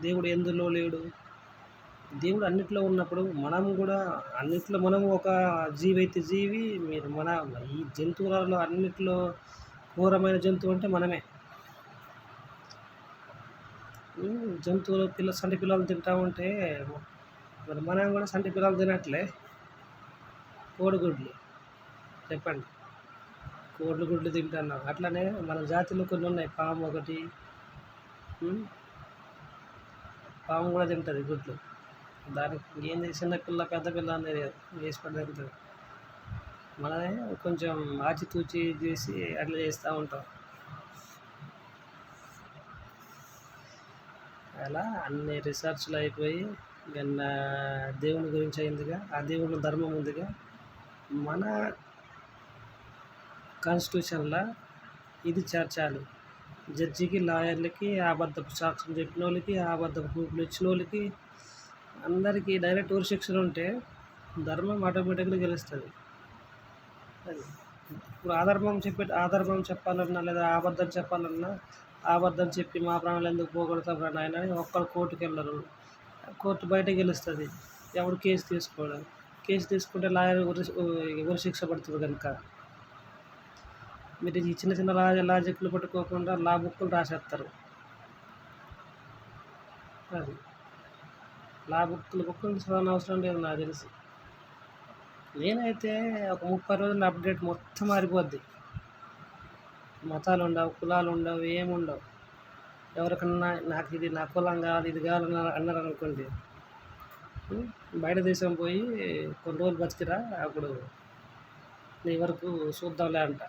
దేవుడు ఎందులో లేడు? దేవుడు అన్నిట్లో ఉన్నప్పుడు మనం కూడా అన్నిట్లో మనం ఒక జీవి అయితే జీవి. మీరు మన ఈ జంతువులలో అన్నిట్లో ఘోరమైన జంతువు అంటే మనమే. జంతువులు సంటి పిల్లలు తింటా ఉంటే మరి మనం కూడా సంటి పిల్లలు తినట్లే. కోడిగుడ్లు చెప్పండి. కోడిగుడ్లు తింటున్నాం. అట్లనే మన జాతిలో కొన్ని ఉన్నాయి. పాము ఒకటి, పాము కూడా తింటుంది గుడ్లు. దానికి ఏంది చిన్న పిల్ల పెద్ద పిల్ల అనేది వేసి పడుతుంది. మనమే కొంచెం ఆచితూచి చేసి అట్లా చేస్తూ ఉంటాం. అలా అన్ని రీసెర్చ్లు అయిపోయి నిన్న దేవుని గురించి అయిందిగా, ఆ దేవుని ధర్మం ఉందిగా. మన కాన్స్టిట్యూషన్లో ఇది చేర్చాలి. జడ్జికి, లాయర్లకి, అబద్ధపు సాక్ష్యం చెప్పిన వాళ్ళకి, అబద్ధపు ప్రూఫ్లు ఇచ్చిన వాళ్ళకి అందరికీ డైరెక్ట్ ఉరిశిక్షలు ఉంటే ధర్మం ఆటోమేటిక్గా గెలుస్తుంది. అది ఇప్పుడు ఆధర్మం చెప్పాలన్నా లేదా అబద్ధం చెప్పాలన్నా అబద్ధం చెప్పి మా ప్రాణాలు ఎందుకు పోగొడతాం ఆయన అని ఒక్కరు కోర్టుకు వెళ్ళరు. కోర్టు బయట గెలుస్తుంది. ఎవడు కేసు తీసుకోడు. కేసు తీసుకుంటే లాయర్ ఉరిశిక్ష పడుతుంది కనుక మీరు ఈ చిన్న చిన్న లాజిక్లు పట్టుకోకుండా లా బుక్కులు రాసేస్తారు. అది లా బుక్కులు చదవని అవసరం లేదు నాకు తెలిసి. నేనైతే ఒక 30 రోజులు అప్డేట్ మొత్తం మారిపోద్ది. మతాలు ఉండవు, కులాలు ఉండవు, ఏముండవు. ఎవరికన్నా నాకు ఇది నా కులం కావాలి, ఇది కావాలని అన్నారు అనుకోండి, బయట దేశం పోయి కొన్ని రోజులు బతికిరా, అప్పుడు నీ వరకు చూద్దాంలే అంట.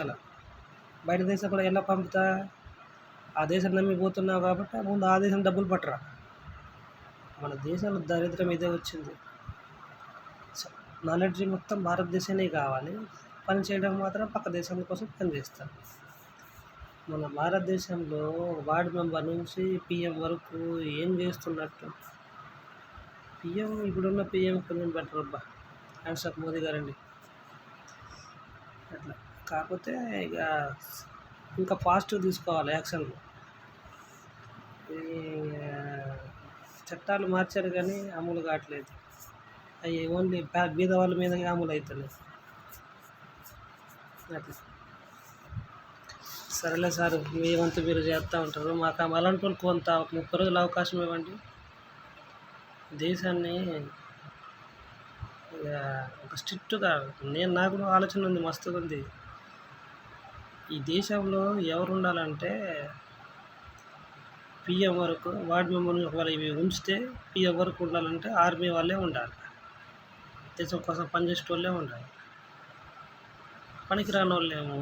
అలా బయట దేశం కూడా ఎలా పంపుతా? ఆ దేశం నమ్మిపోతున్నావు కాబట్టి ముందు ఆ దేశం డబ్బులు పట్టరా. మన దేశంలో దరిద్రం ఇదే వచ్చింది. నాలెడ్జ్ మొత్తం భారతదేశానికి కావాలి, పని చేయడం మాత్రం పక్క దేశం కోసం పనిచేస్తారు. మన భారతదేశంలో వార్డు మెంబర్ నుంచి పిఎం వరకు ఏం చేస్తున్నట్టు. ఇప్పుడున్న పిఎం కొంచెం బెటర్ అబ్బా, హ్యాండ్స్ అప్ మోదీ గారండి. అట్లా కాకపోతే ఇక ఇంకా పాజిటివ్ తీసుకోవాలి యాక్షన్లు. చట్టాలు మార్చారు కానీ అమలు కావట్లేదు. అవి ఓన్లీ బీద వాళ్ళ మీదనే అమలు అవుతున్నాయి. అట్లా సరేలే సార్, మీ వంతు మీరు చేస్తూ ఉంటారు. మాకు అలాంటి వాళ్ళు కొంత 30 రోజులు అవకాశం ఇవ్వండి. దేశాన్ని ఒక స్ట్రిక్ట్గా నాకు కూడా ఆలోచన ఉంది, మస్తుగా ఉంది. ఈ దేశంలో ఎవరు ఉండాలంటే పిఎం వరకు, వార్డు మెంబర్ని ఒకవేళ ఇవి ఉంచితే పిఎం వరకు ఉండాలంటే ఆర్మీ వాళ్ళే ఉండాలి. దేశం కోసం పనిచేసే వాళ్ళే ఉండాలి. పనికిరాని వాళ్ళేమో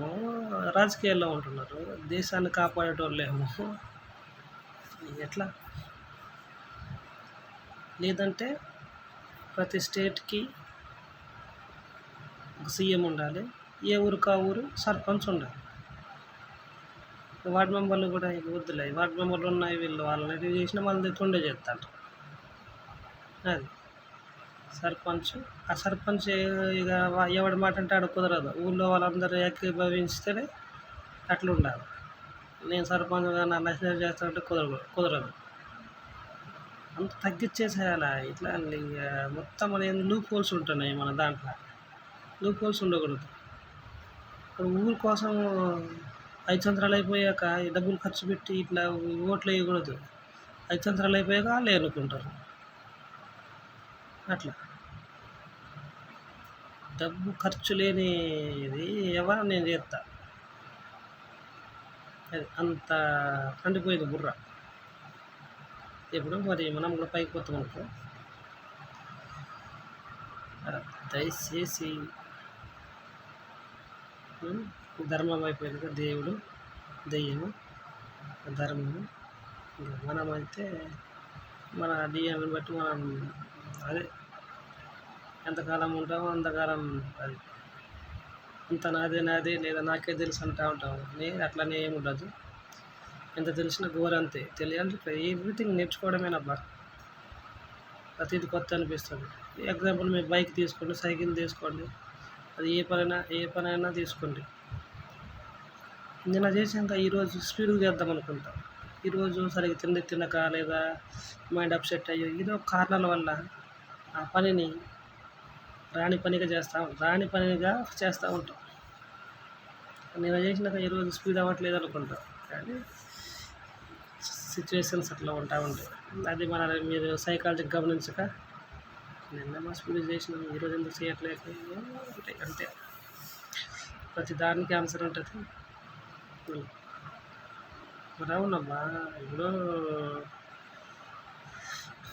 రాజకీయాల్లో ఉంటున్నారు, దేశాన్ని కాపాడేటోళ్ళేమో ఎట్లా? లేదంటే ప్రతి స్టేట్కి ఒక సీఎం ఉండాలి, ఏ ఊరికి ఆ ఊరు సర్పంచ్ ఉండాలి. వార్డు మెంబర్లు కూడా వద్దులే, వార్డు మెంబర్లు ఉన్నాయి వీళ్ళు వాళ్ళని చేసిన వాళ్ళని తొండే చేస్తారు. అది సర్పంచ్. ఆ సర్పంచ్ ఇక ఎవడి మాట అంటే ఆడ కుదరదు. ఊళ్ళో వాళ్ళందరూ ఏకీభవిస్తేనే అట్లా ఉండాలి. నేను సర్పంచ్గా నా మెసేజ్ చేస్తానంటే కుదరదు. అంత తగ్గించేసేయాలి. ఇట్లా ఇక మొత్తం మన లూప్ హోల్స్ ఉంటున్నాయి. మన దాంట్లో లూప్ హోల్స్ ఉండకూడదు. ఇప్పుడు ఊరి కోసం 5 సంవత్సరాలు అయిపోయాక డబ్బులు ఖర్చు పెట్టి ఇట్లా ఓట్లు వేయకూడదు. 5 సంవత్సరాలు అయిపోయాక వాళ్ళు ఎన్నుకుంటారు. అట్లా డబ్బు ఖర్చు లేనిది ఎవరు నేను చేస్తా. అది అంత కండిపోయింది బుర్ర. ఇప్పుడు మరి మనం కూడా పైకి పోతాం అనుకో. దయచేసి ధర్మం అయిపోయింది, దేవుడు, దెయ్యము, ధర్మము. మనమైతే మన డిఎంని బట్టి మనం అదే ఎంతకాలం ఉంటామో అంతకాలం అది అంత నాదే లేదా నాకే తెలుసు అంటూ ఉంటాము. అట్లనే ఏమి ఉండదు. ఎంత తెలిసినా ఘోరంతే. తెలియాలంటే ఎవ్రీథింగ్ నేర్చుకోవడమేనబ్బా. ప్రతిది కొత్త అనిపిస్తుంది. ఎగ్జాంపుల్ మీరు బైక్ తీసుకోండి, సైకిల్ తీసుకోండి, అది ఏ పనైనా తీసుకోండి. నిన్న చేసాక ఈరోజు స్పీడ్గా చేద్దాం అనుకుంటాం. ఈరోజు సరిగ్గా తిండి తినక లేదా మైండ్ అప్సెట్ అయ్యో ఏదో కారణాల వల్ల ఆ పనిని రాని పనిగా చేస్తూ ఉంటాం. నేను చేసినాక ఈరోజు స్పీడ్ అవ్వట్లేదు అనుకుంటాం, కానీ సిచ్యువేషన్స్ అట్లా ఉంటాయి. అది మీరు సైకాలజీ గమనించక నిన్న మా స్పీడ్ చేసినాం ఈరోజు ఎందుకు చేయట్లేదు అంతే. ప్రతి దానికి ఆన్సర్ ఉంటుంది. మరి అవునమ్మా, ఇప్పుడు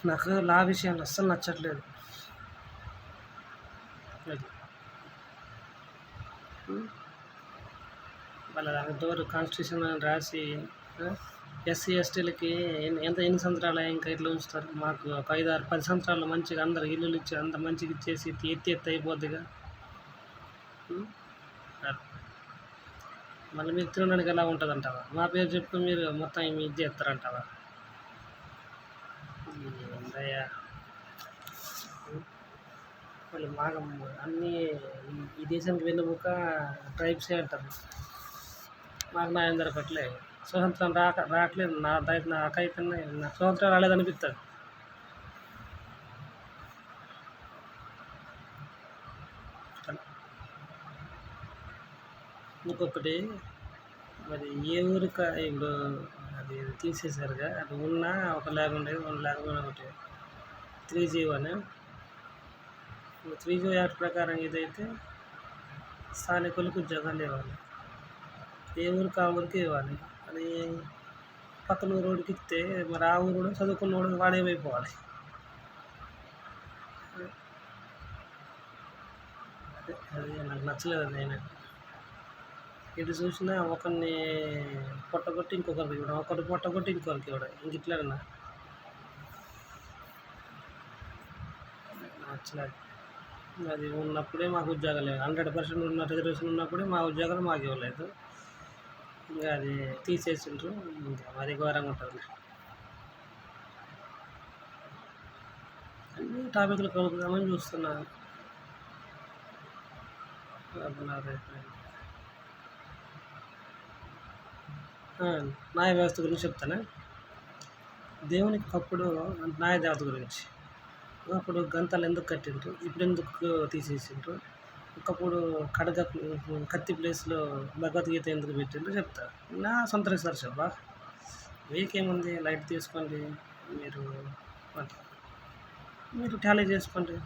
నాకు లా విషయాలు అస్సలు నచ్చట్లేదు. అది వాళ్ళ దాని కాన్స్టిట్యూషన్ అని రాసి ఎస్సీ ఎస్టీలకి ఎన్ని సంవత్సరాలు ఇంకా ఇట్లా ఉంచుతారు? మాకు ఒక 5-6-10 సంవత్సరాలు మంచిగా అందరు ఇల్లులు ఇచ్చి అంత మంచిగా ఇచ్చేసి ఎత్తి అయిపోద్దిగా. మళ్ళీ మీరు తినడానికి ఎలా ఉంటుంది అంటావా? మా పేరు చెప్పుకొని మీరు మొత్తం మీ ఇది చేస్తారంటావా? ఏందయ్యా, మళ్ళీ మాకు అన్నీ ఈ దేశానికి వెన్నుముక ట్రైబ్సే అంటారు. మాకు న్యాయం జరగట్లేదు. స్వతంత్రం రావట్లేదు. నాకైతే నాకు స్వతంత్రం రాలేదనిపిస్తుంది. ఇంకొకటి, మరి ఏ ఊరికి ఇప్పుడు అది తీసేసారుగా, అది ఉన్నా ఒక ల్యాగ్ ఉండేది, 1 ల్యాగ్ ఒకటి 3G1. 3G యాక్ట్ ప్రకారం ఇదైతే స్థానికులకు ఉద్యోగాలు ఇవ్వాలి, ఏ ఊరికి ఆ ఊరికి ఇవ్వాలి. అది పక్కన ఊరికి ఇస్తే మరి ఆ ఊరు కూడా చదువుకున్న వాడేమైపోవాలి? అది నాకు నచ్చలేదు. నేను ఇటు చూసినా ఒకరిని పొట్టగొట్టి ఇంకొకరికి ఇవ్వడం, ఒకరు పొట్టగొట్టి ఇంకొకరికి ఇవ్వడం, ఇంక ఇట్లన్నా నచ్చలేదు. అది ఉన్నప్పుడే మాకు ఉద్యోగాలు 100% ఉన్న రిజర్వేషన్ ఉన్నప్పుడే మా ఉద్యోగాలు మాకు ఇవ్వలేదు. ఇంకా అది తీసేసిండ్రు, ఇంకా మరి ఘోరంగా ఉంటుంది. అన్ని టాపిక్లు కలుపుదామని చూస్తున్నాను. న్యాయ వ్యవస్థ గురించి చెప్తాను. దేవునికి ఒకప్పుడు న్యాయ దేవత గురించి, ఒకప్పుడు గంతలు ఎందుకు కట్టిండ్రు, ఇప్పుడు ఎందుకు తీసేసిండ్రు, ఒకప్పుడు కత్తి ప్లేస్లో భగవద్గీత ఎందుకు పెట్టిండ్రు చెప్తా. నా సొంత రీసెర్చ్ అబ్బా, వీకేముంది, లైట్ తీసుకోండి, మీరు టాలీ చేసుకోండి.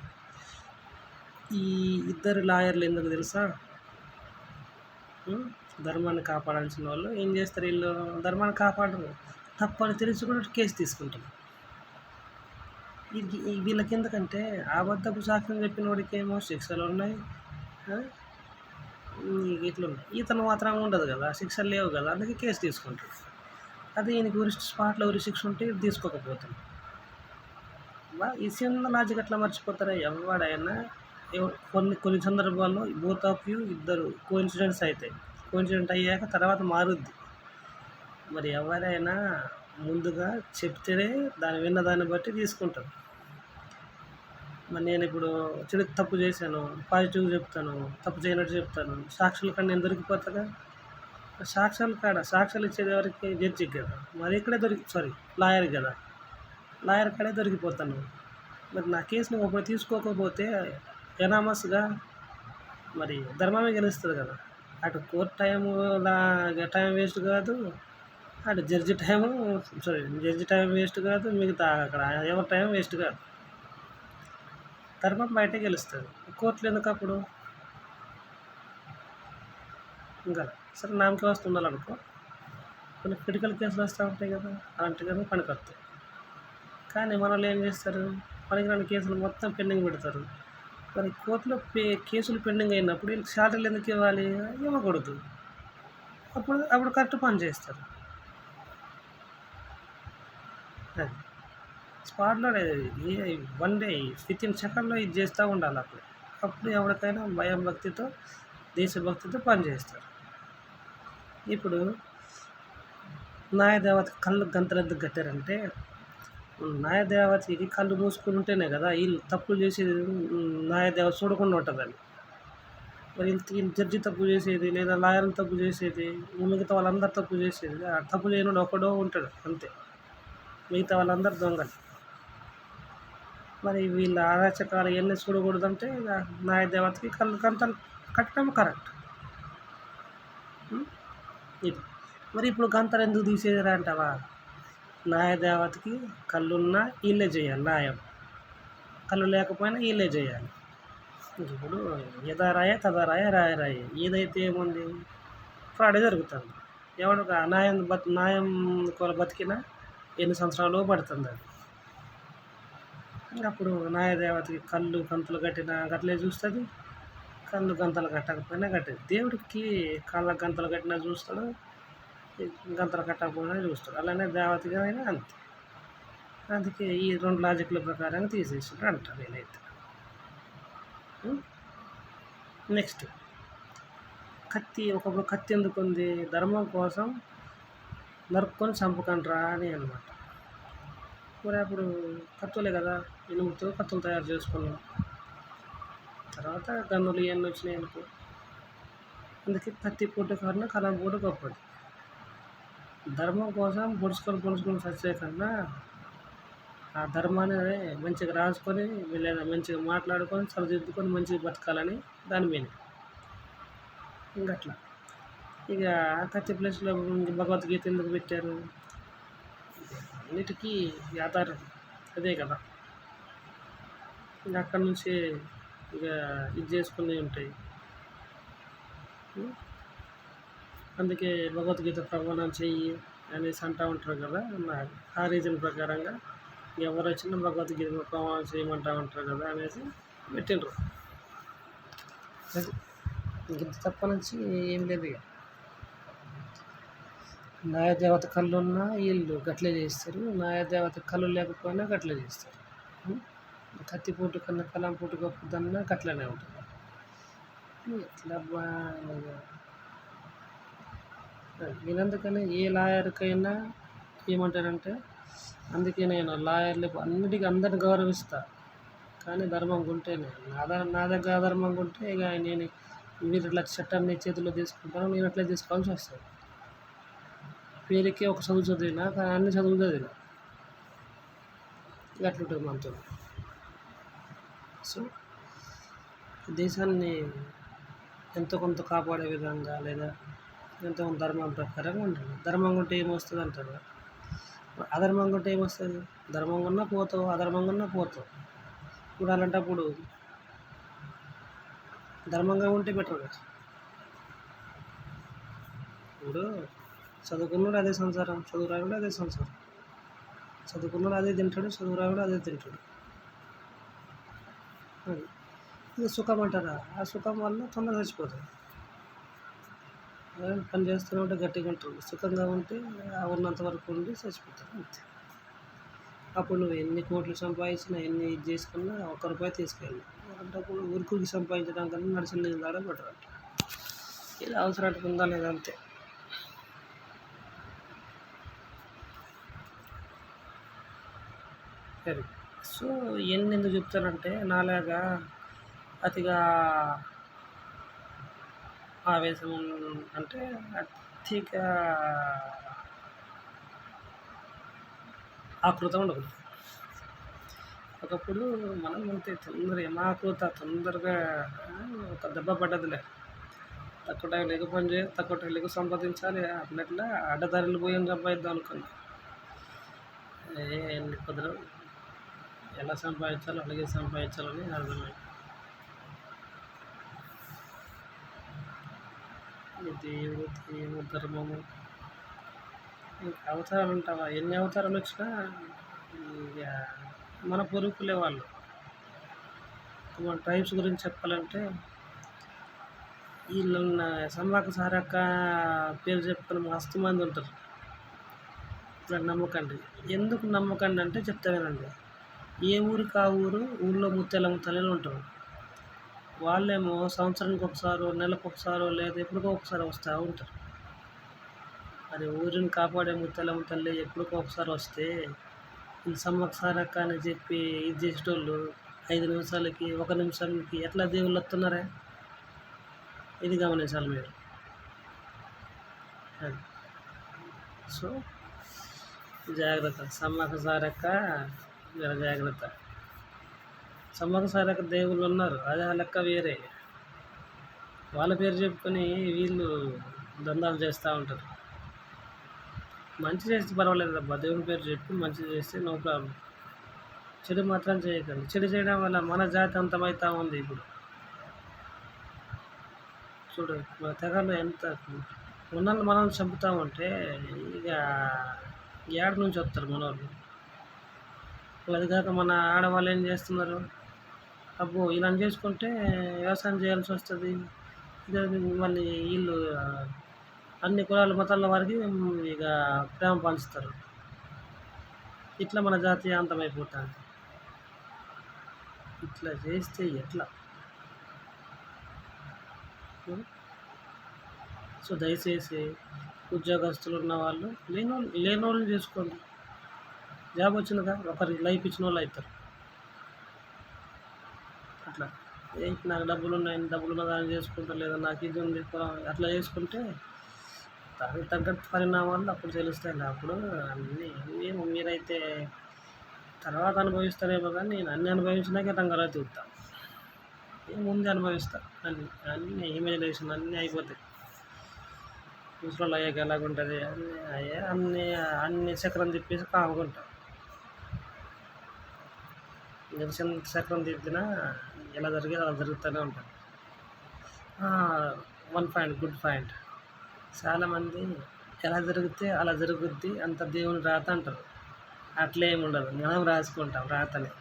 ఈ ఇద్దరు లాయర్లు ఎందుకు తెలుసా? ధర్మాన్ని కాపాడాల్సిన వాళ్ళు ఏం చేస్తారు, వీళ్ళు ధర్మాన్ని కాపాడరు, తప్పని తెలిసి కూడా కేసు తీసుకుంటారు. వీళ్ళకి ఎందుకంటే అబద్ధపు సాక్ష్యం చెప్పిన వాడికి ఏమో శిక్షలు ఉన్నాయి, ఇట్లున్నాయి. ఇతను మాత్రం ఉండదు కదా, శిక్షలు లేవు కదా, అందుకే కేసు తీసుకుంటాడు. అదే ఈయనకి స్పాట్లో శిక్ష ఉంటే తీసుకోకపోతాడు. ఈ చిన్న లాజిక్ అట్లా మర్చిపోతారా ఎవడైనా? కొన్ని సందర్భాల్లో బోత్ ఆఫ్ యూ ఇద్దరు కోఇన్సిడెంట్స్ అవుతాయి, కోఇన్సిడెంట్ అయ్యాక తర్వాత మారుద్ది. మరి ఎవరైనా ముందుగా చెప్తేనే విన్న దాన్ని బట్టి తీసుకుంటారు. మరి నేను ఇప్పుడు తప్పు చేశాను, పాజిటివ్ చెప్తాను, తప్పు చేయనట్టు చెప్తాను, సాక్షుల కన్నా నేను దొరికిపోతాగా. సాక్ష్యాలు ఇచ్చేది ఎవరికి? జడ్జికి కదా. మరి ఇక్కడే లాయర్కి కదా, లాయర్ కాడే దొరికిపోతాను. మరి నా కేసుని ఒకటి తీసుకోకపోతే ఎనామస్గా మరి ధర్మమే గెలుస్తుంది కదా. అటు కోర్టు టైం వేస్ట్ కాదు, అటు జడ్జి టైం వేస్ట్ కాదు, మిగతా అక్కడ ఎవరి టైం వేస్ట్ కాదు. ధర్మం బయటే గెలుస్తుంది, కోర్టులు ఎందుకు అప్పుడు? ఇంకా సరే నామకే వస్తున్నారు అనుకో, కొన్ని క్రిటికల్ కేసులు వస్తూ ఉంటాయి కదా, అలాంటి కదా పనికొస్తాయి. కానీ మనలో ఏం చేస్తారు, పనికిరాని కేసులు మొత్తం పెండింగ్ పెడతారు. మరి కోర్టులో కేసులు పెండింగ్ అయినప్పుడు వీళ్ళకి శాలరీలు ఎందుకు ఇవ్వాలి? ఇవ్వకూడదు. అప్పుడు కరెక్ట్ పని చేస్తారు. అది స్పాట్లో 1 డే వితిన్ సెకండ్లో ఇది చేస్తూ ఉండాలి. అప్పుడు ఎవరికైనా భయం భక్తితో, దేశభక్తితో పనిచేస్తారు. ఇప్పుడు న్యాయదేవత కళ్ళు గంతలు ఎందుకు కట్టారంటే, న్యాయదేవతకి కళ్ళు మూసుకుని ఉంటేనే కదా వీళ్ళు తప్పులు చేసేది న్యాయదేవత చూడకుండా ఉంటుందని. మరి ఈ జడ్జి తప్పు చేసేది లేదా లాయర్ తప్పు చేసేది మిగతా వాళ్ళందరూ తప్పు చేసేది, ఆ తప్పు చేయనుడు ఒకడో ఉంటాడు అంతే, మిగతా వాళ్ళందరూ దొంగలు. మరి వీళ్ళ అరాచకాలు ఇవన్నీ చూడకూడదంటే ఇక న్యాయ దేవతకి కళ్ళు గంతలు కట్టడం కరెక్ట్. ఇది మరి ఇప్పుడు గంతలు ఎందుకు తీసేదిరా అంటావా? న్యాయ దేవతకి కళ్ళున్నా వీళ్ళే చేయాలి న్యాయం, కళ్ళు లేకపోయినా వీళ్ళే చేయాలి. ఇప్పుడు యథా రాయ తదా రాయ రాయ రాయ, ఏదైతే ఏముంది ఫ్రాడే జరుగుతుంది. ఎవడు న్యాయం న్యాయం బతికినా ఎన్ని సంవత్సరాలు పడుతుంది అది. అప్పుడు న్యాయదేవతకి కళ్ళు గంతలు కట్టినా గట్లే చూస్తుంది, కళ్ళు గంతలు కట్టకపోయినా కట్టేది. దేవుడికి కాళ్ళ గంతలు కట్టినా చూస్తాడు, గంతలు కట్టకపోయినా చూస్తాడు. అలానే దేవతగా అయినా అంతే. అందుకే ఈ రెండు లాజిక్ల ప్రకారంగా తీసేసాడు అంటారు నేనైతే. నెక్స్ట్ కత్తి. ఒకప్పుడు కత్తి ఎందుకు ఉంది? ధర్మం కోసం నరుక్కొని చంపకండ్రా అని అనమాట. మరి అప్పుడు కత్తులే కదా, ఇనుముతో కత్తులు తయారు చేసుకున్నాం. తర్వాత గన్నులు ఇవన్నీ వచ్చినాయి అనుకో. అందుకే కత్తి పూట కన్నా కలం పూట గొప్పది. ధర్మం కోసం పొడుచుకొని చచ్చే కన్నా ఆ ధర్మాన్ని మంచిగా రాసుకొని లేదా మంచిగా మాట్లాడుకొని సరిదిద్దుకొని మంచిగా బతకాలని దాని మీద. ఇంకట్లా ఇక కత్తి ప్లేస్లో భగవద్గీత ఎందుకు పెట్టారు? అన్నిటికీ ఆధారం అదే కదా. ఇంకా అక్కడి నుంచి ఇక ఇది చేసుకునే ఉంటాయి. అందుకే భగవద్గీత ప్రమాణం చెయ్యి అనేసి అంటూ ఉంటారు కదా. ఆ రీజన్ ప్రకారంగా ఎవరు వచ్చినా భగవద్గీత ప్రమాణం చేయమంటా ఉంటారు కదా అనేసి పెట్టిండ్రు. అది ఇంత తప్ప నుంచి ఏం లేదు. ఇక న్యాయదేవత కళ్ళు ఉన్నా వీళ్ళు గట్లే చేస్తారు, న్యాయదేవత కళ్ళు లేకపోయినా గట్లే చేస్తారు. కత్తిపోటు కన్నా కలం పోటు గొప్పదన్నా గట్లనే ఉంటుంది. ఎట్లా నేనందుకనే ఏ లాయర్కైనా ఏమంటారంటే, అందుకే నేను లాయర్లు అన్నిటికీ అందరిని గౌరవిస్తా, కానీ ధర్మం ఉంటేనే నా దగ్గర అధర్మంగా ఉంటే ఇక నేను మీరు ఇట్లా చట్టాన్ని చేతిలో తీసుకుంటాను, నేను అట్లా తీసుకోవాల్సి వస్తుంది. పేరుకే ఒక చదువు చదివినా కానీ అన్ని చదువులు చదివినా అట్లుంటుంది మనతో. సో దేశాన్ని ఎంతో కొంత కాపాడే విధంగా లేదా ఎంతో కొంత ధర్మం ప్రకారంగా ఉంటుంది. ధర్మంగా ఉంటే ఏమొస్తుంది అంటారు, అధర్మంగా ఉంటే ఏమొస్తుంది? ధర్మంగా ఉన్నా పోతావు, అధర్మంగా ఉన్నా పోతావు. ఇప్పుడు అలాంటప్పుడు ధర్మంగా ఉంటే బెటర్ కదా. ఇప్పుడు చదువుకున్నాడు అదే సంసారం, చదువు రాకుడు అదే సంసారం. చదువుకున్నాడు అదే తింటాడు, చదువు రాకుడు అదే తింటాడు. అది ఇది సుఖం అంటారా? ఆ సుఖం వల్ల తొందరగా చచ్చిపోతాడు. పని చేస్తూనే ఉంటే గట్టిగా ఉంటుంది, సుఖంగా ఉంటే ఉన్నంత వరకు ఉండి చచ్చిపోతాడు అంతే. అప్పుడు నువ్వు ఎన్ని కోట్లు సంపాదించినా ఎన్ని ఇది చేసుకున్నా ఒక్క రూపాయి తీసుకెళ్ళి అంటే అప్పుడు ఉరుకుకి సంపాదించడం కన్నా నడిచిన నీళ్ళు ఆడ బెటర్ అంట. ఇది అవసరానికి ఉందా లేదా అంతే. సరే, సో ఇవన్నీ ఎందుకు చెప్తానంటే, నాలాగా అతిగా ఆవేశం అంటే అతిగా ఆకృత ఉండకూడదు. ఒకప్పుడు మనం అంతే తొందరగా ఒక దెబ్బ పడ్డదిలే, తక్కువ టైంలో ఎక్కువ పని చేయాలి, తక్కువ టైంలో ఎక్కువ సంపాదించాలి అన్నట్లా అడ్డదారులు పోయి సంపాదిద్దాం అనుకున్నాం. ఎన్ని కుదరవు, ఎలా సంపాదించాలో అలాగే సంపాదించాలని అర్థమైంది. దేవుడు ధర్మము ఇంకా అవతారాలు ఉంటావా? ఎన్ని అవతారాలు వచ్చినా ఇక మన పూర్వీకులే వాళ్ళు. మన ట్రైబ్స్ గురించి చెప్పాలంటే వీళ్ళు సమ్మక్క సారక్క పేరు చెప్పుకుని మస్తు మంది ఉంటారు. ఇట్లా నమ్మకండి. ఎందుకు నమ్మకండి అంటే చెప్తానండి. ఏ ఊరికి ఆ ఊళ్ళో ముత్యాలమ్మ తల్లులు ఉంటారు. వాళ్ళేమో సంవత్సరానికి ఒకసారో నెలకు ఒకసారో లేదా ఎప్పటికో ఒకసారి వస్తూ ఉంటారు. మరి ఊరిని కాపాడే ముత్యాలమ్మ తల్లి ఎప్పటికో ఒకసారి వస్తే వీళ్ళు సమ్మక్క సారక్క అని చెప్పి ఇది చేసేటోళ్ళు 5 నిమిషాలకి 1 నిమిషానికి ఎట్లా దేవుళ్ళు వస్తున్నారే? ఇది గమనించాలి మీరు. అది. సో జాగ్రత్త. సమ్మక్క సారక్క జర జాగ్రత్త. సమ్మక్క సారక్క దేవుళ్ళు ఉన్నారు, అది ఆ లెక్క వేరే. వాళ్ళ పేరు చెప్పుకొని వీళ్ళు దందాలు చేస్తూ ఉంటారు. మంచి చేస్తే పర్వాలేదు అబ్బా, దేవుని పేరు చెప్పి మంచి చేస్తే నో ప్రాబ్లం. చెడు మాత్రం చేయకండి. చెడు చేయడం వల్ల మన జాతి అంతమవుతా ఉంది ఇప్పుడు. చూడు మన తెగలు ఎంత ఉన్నోళ్ళు మనల్ని చంపుతామంటే ఇక ఏడు నుంచి వస్తారు మనోళ్ళు. అది కాక మన ఆడవాళ్ళు ఏం చేస్తున్నారు, అబ్బో ఇలా చేసుకుంటే వ్యవసాయం చేయాల్సి వస్తుంది. ఇదే మళ్ళీ వీళ్ళు అన్ని కులాల మతాల వారికి ఇక ప్రేమ పంచుతారు. ఇట్లా మన జాతి అంతమైపోతుంది. ఇట్లా చేస్తే ఎట్లా? సో దయచేసి ఉద్యోగస్తులు ఉన్న వాళ్ళు లేనోళ్ళని చేసుకోండి. జాబ్ వచ్చిందిగా ఒకరి లైఫ్ ఇచ్చిన వాళ్ళు అవుతారు. అట్లా ఇప్పుడు నాకు డబ్బులు ఉన్నాయి, డబ్బులు ఉన్న దాన్ని చేసుకుంటా, లేదా నాకు ఇది ఉంది అట్లా చేసుకుంటే దానికి తగ్గట్టు పరిణామాలు అప్పుడు తెలుస్తాయి. అప్పుడు అన్నీ మీరైతే తర్వాత అనుభవిస్తారేమో, కానీ నేను అన్నీ అనుభవించినాకే రంగాలు తిరుగుతాను. నేను ముందే అనుభవిస్తాను. అన్నీ ఇమాజినేషన్ అన్నీ అయిపోతాయి. ముసలోళ్ళు అయ్యాక ఎలాగుంటుంది అన్నీ అన్ని చక్రం తిప్పేసి కాముకుంటాం. నిమిషం చక్రం తిప్పినా ఎలా జరిగేది అలా జరుగుతూనే ఉంటుంది. One point, good point. చాలామంది ఎలా జరిగితే అలా జరుగుద్ది, అంత దేవుని రాత అంటారు. అట్లే ఏమి ఉండదు, మనం రాసుకుంటాం రాతని.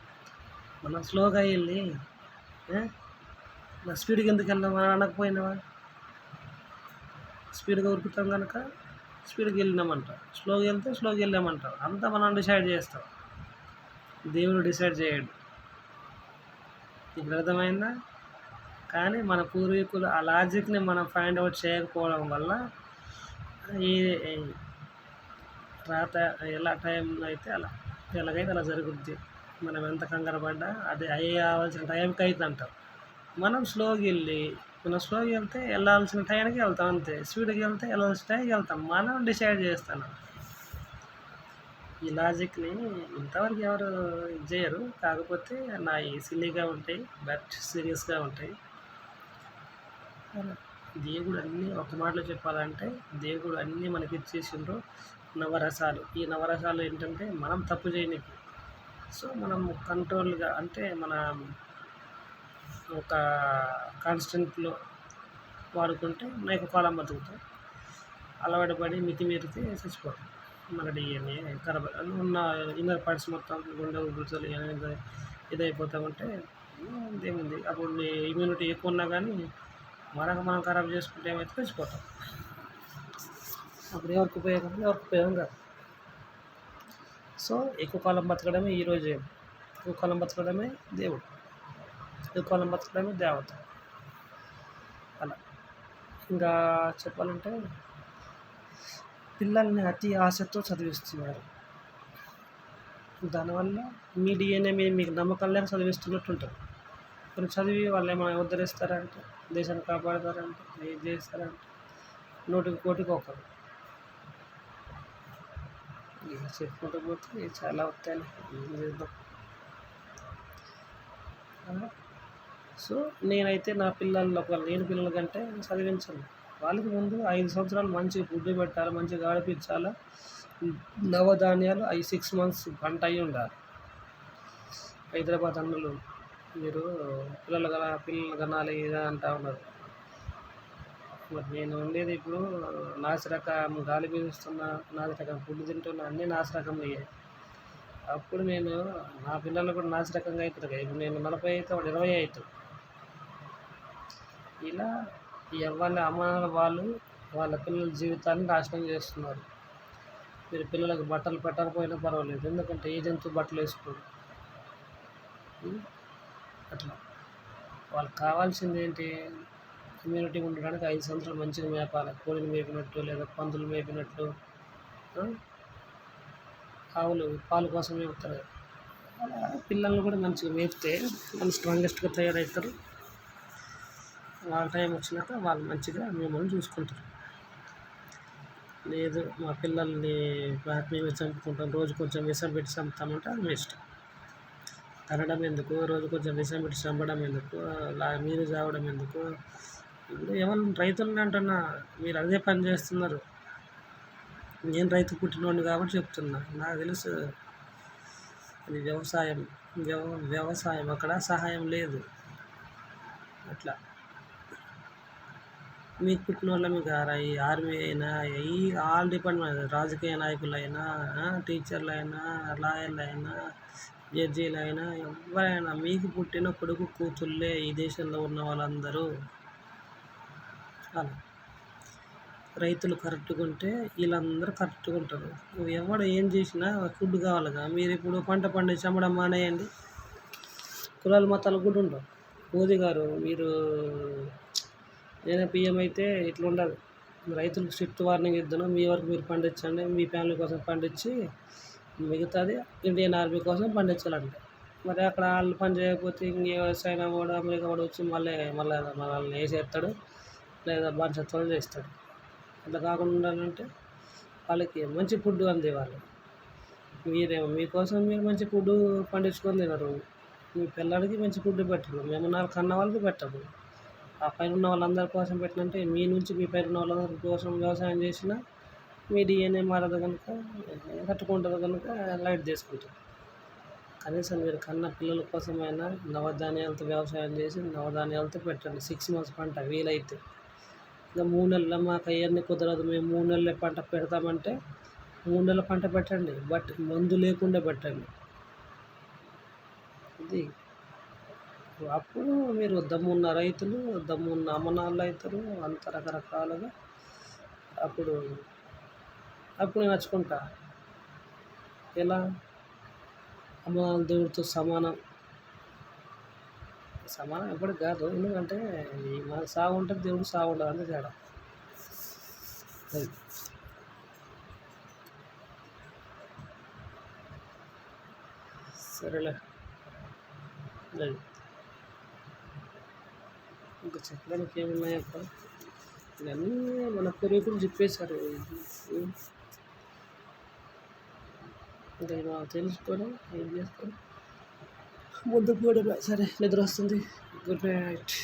మనం స్లోగా వెళ్ళి నా స్పీడ్కి ఎందుకు వెళ్దాం అని అనకపోయినావా? స్పీడ్గా ఉరుకుతాం కనుక స్పీడ్కి వెళ్ళినామంటాం, స్లోగా వెళ్తే స్లోగా వెళ్ళామంటాం. అంతా మనం డిసైడ్ చేస్తాం, దేవుడు డిసైడ్ చేయడు. ఇప్పుడు అర్థమైందా? కానీ మన పూర్వీకులు ఆ లాజిక్ని మనం ఫైండ్ అవుట్ చేయకపోవడం వల్ల ఈ రాత ఎలా టైంలో అయితే అలా ఎలాగైతే అలా జరుగుద్ది. మనం ఎంత కంగారు పడ్డా అది అయ్యాల్సిన టైంకి అయితే అంటాం. మనం స్లోగా వెళ్తే వెళ్ళాల్సిన టైంకి వెళ్తాం అంతే. స్పీడ్కి వెళ్తే వెళ్ళాల్సిన టైంకి వెళ్తాం. మనం డిసైడ్ చేస్తున్నాం. ఈ లాజిక్ని ఇంతవరకు ఎవరు ఇది చేయరు. కాకపోతే నా సిల్లీగా ఉంటాయి, బట్ సీరియస్గా ఉంటాయి. దేవుడు అన్నీ ఒక మాటలో చెప్పాలంటే దేవుడు అన్నీ మనకి ఇచ్చేసిండ్రు. నవరసాలు. ఈ నవరసాలు ఏంటంటే మనం తప్పు చేయనికి. సో మనం కంట్రోల్గా అంటే మన ఒక కాన్స్టెంట్లో వాడుకుంటే మనకు కాలం బతుకుతాం. అలవాటు పడి మితిమీరితే చచ్చిపోతాం. మన డిఎన్ఏ ఖరాబ్ ఉన్న ఇన్నర్ పార్ట్స్ మొత్తం గుండె గుర్తులు ఇదైపోతామంటే ఏముంది. అప్పుడు ఇమ్యూనిటీ ఎక్కువ ఉన్నా కానీ మనం ఖరాబ్ చేసుకుంటే ఏమైతే చచ్చిపోతాం. అప్పుడు ఎవరికి ఉపయోగం కాదు. సో ఎక్కువ కాలం బతకడమే ఈరోజు. ఎక్కువ కాలం బతకడమే దేవుడు, ఎక్కువ కాలం బతకడమే దేవత. అలా ఇంకా చెప్పాలంటే పిల్లల్ని అతి ఆశతో చదివిస్తున్నారు. దానివల్ల మీ డిఎన్ఏ మీకు నమ్మకం లేక చదివిస్తున్నట్టు ఉంటుంది. కొన్ని చదివి వాళ్ళు ఏమైనా ఉద్ధరిస్తారంటే, దేశాన్ని కాపాడతారంటే, ఏం చేస్తారంటే నూటికి కోటికి ఒకరు. చెప్పుకుంటూ పోతే చాలా వస్తాయి, ఏం చేద్దాం. సో నేనైతే నా లేని పిల్లల కంటే చదివించను. వాళ్ళకి ముందు 5 సంవత్సరాలు మంచిగా ఫుడ్ పెట్టాలి, మంచిగా ఆడిపించాలి. నవధాన్యాలు 6 months పంట అయి ఉండాలి. హైదరాబాద్ అన్నలు మీరు పిల్లలు కనాలి ఇదా అంటా ఉన్నారు. మరి నేను ఉండేది ఇప్పుడు నాసిరకం గాలి పీలుస్తున్న, నాసిరకం ఫుడ్ తింటున్నా, అన్నీ నాసిరకం అయ్యాయి. అప్పుడు నా పిల్లలు కూడా నాసిరకంగా అవుతారు కదా. ఇప్పుడు నేను 40 అయితే వాడు 20 అవుతాడు. ఇలా ఎవరి అమ్మానాన్న వాళ్ళు వాళ్ళ పిల్లల జీవితాన్ని నాశనం చేస్తున్నారు. మీరు పిల్లలకు బట్టలు పెట్టకపోయినా పర్వాలేదు, ఎందుకంటే ఏ జంతువు బట్టలు వేసుకోరు. అట్లా వాళ్ళకి కావాల్సింది ఏంటి? ఇమ్యూనిటీ ఉండడానికి 5 సంవత్సరాలు మంచిగా మేపాలి. కోడిని మేపినట్టు, లేదా పందులు మేపినట్టు. ఆవులు పాలు కోసం మేపుతారు. అలా పిల్లల్ని కూడా మంచిగా మేపితే వాళ్ళు స్ట్రాంగెస్ట్గా తయారవుతారు. వాళ్ళ టైం వచ్చినాక వాళ్ళు మంచిగా మిమ్మల్ని చూసుకుంటారు. లేదు మా పిల్లల్ని మేమే చంపుకుంటాం, రోజు కొంచెం విషం పెట్టి చంపుతామంటే అది మీ ఇష్టం. కనడం ఎందుకు, రోజు కొంచెం విషం పెట్టి చంపడం ఎందుకు, మీరు చావడం ఎందుకు? ఇప్పుడు ఎవరు రైతులని అంటున్నా, మీరు అదే పని చేస్తున్నారు. నేను రైతు పుట్టినోడిని కాబట్టి చెప్తున్నా. నాకు తెలుసు ఇది వ్యవసాయం. వ్యవసాయం అక్కడ సహాయం లేదు. అట్లా మీకు పుట్టిన వాళ్ళమే కారా, ఈ ఆర్మీ అయినా, ఈ ఆల్ డిపార్ట్మెంట్, రాజకీయ నాయకులైనా, టీచర్లైనా, లాయర్లైనా, జడ్జీలైనా, ఎవరైనా మీకు పుట్టిన కొడుకు కూతుళ్ళే ఈ దేశంలో ఉన్న వాళ్ళందరూ. అలా రైతులు కరెక్ట్గా ఉంటే వీళ్ళందరూ కరెక్ట్గా ఉంటారు. ఎవడు ఏం చేసినా ఫుడ్ కావాలిగా. మీరు ఇప్పుడు పంట పండించి అమ్మడం మానేయండి, కులాలు మతాలు కూడా ఉండవు. మోదీ గారు, మీరు నేనే పిఎం అయితే ఇట్లా ఉండదు. రైతులకు స్ట్రిక్ట్ వార్నింగ్ ఇద్దాను, మీ వరకు మీరు పండించండి, మీ ఫ్యామిలీ కోసం పండించి మిగతాది ఇండియన్ ఆర్మీ కోసం పండించాలంటే. మరి అక్కడ వాళ్ళు పని చేయకపోతే ఇంకే చైనా కూడా, అమెరికా కూడా వచ్చి మళ్ళీ మనల్ని వేసేస్తాడు, లేదా బానిసత్వాలు చేస్తాడు. అట్లా కాకుండా ఉండాలంటే వాళ్ళకి మంచి ఫుడ్ అందివ్వాలి. మీకోసం మీరు మంచి ఫుడ్ పండించుకొని తినరు, మీ పిల్లలకి మంచి ఫుడ్ పెట్టరు, మేము కన్న వాళ్ళకి పెట్టరు. ఆ పైన ఉన్న వాళ్ళందరి కోసం పెట్టినంటే మీ నుంచి మీ పైన ఉన్న వాళ్ళందరి కోసం వ్యవసాయం చేసినా మీ డిఎన్ఏ మారదు కనుక, కట్టుకుంటుంది కనుక లైట్ తీసుకుంటారు. కనీసం మీరు కన్న పిల్లల కోసమైనా నవధాన్యాలతో వ్యవసాయం చేసి నవధాన్యాలతో పెట్టండి. 6 months పంట వీలైతే. ఇంకా 3 నెలలు మాకు అవన్నీ కుదరదు, మేము 3 నెలలే పంట పెడతామంటే 3 నెలల పంట పెట్టండి, బట్ మందు లేకుండా పెట్టండి. ఇది అప్పుడు మీరు దమ్మున్న రైతులు, దమ్మున్న అమ్మనాళ్ళు అవుతారు. అంత రకరకాలుగా అప్పుడు నేను నచ్చుకుంటా. ఎలా? అమ్మనాళ్ళు దేవుడితో సమానం ఎప్పటికి కాదు. ఎందుకంటే మన సాగు ఉంటుంది, దేవుడు సాగు ఉండదు, అంతే తేడా. సరేలే, ఇంకా చెప్పడానికి ఏమున్నాయప్ప, ఇవన్నీ మన పూర్వీకులు చెప్పేశారు. ఇంకా మనం తెలుసుకొని ఏం చేసుకొని ముందుకు పోవడమే. సరే, నిద్ర వస్తుంది. Good night.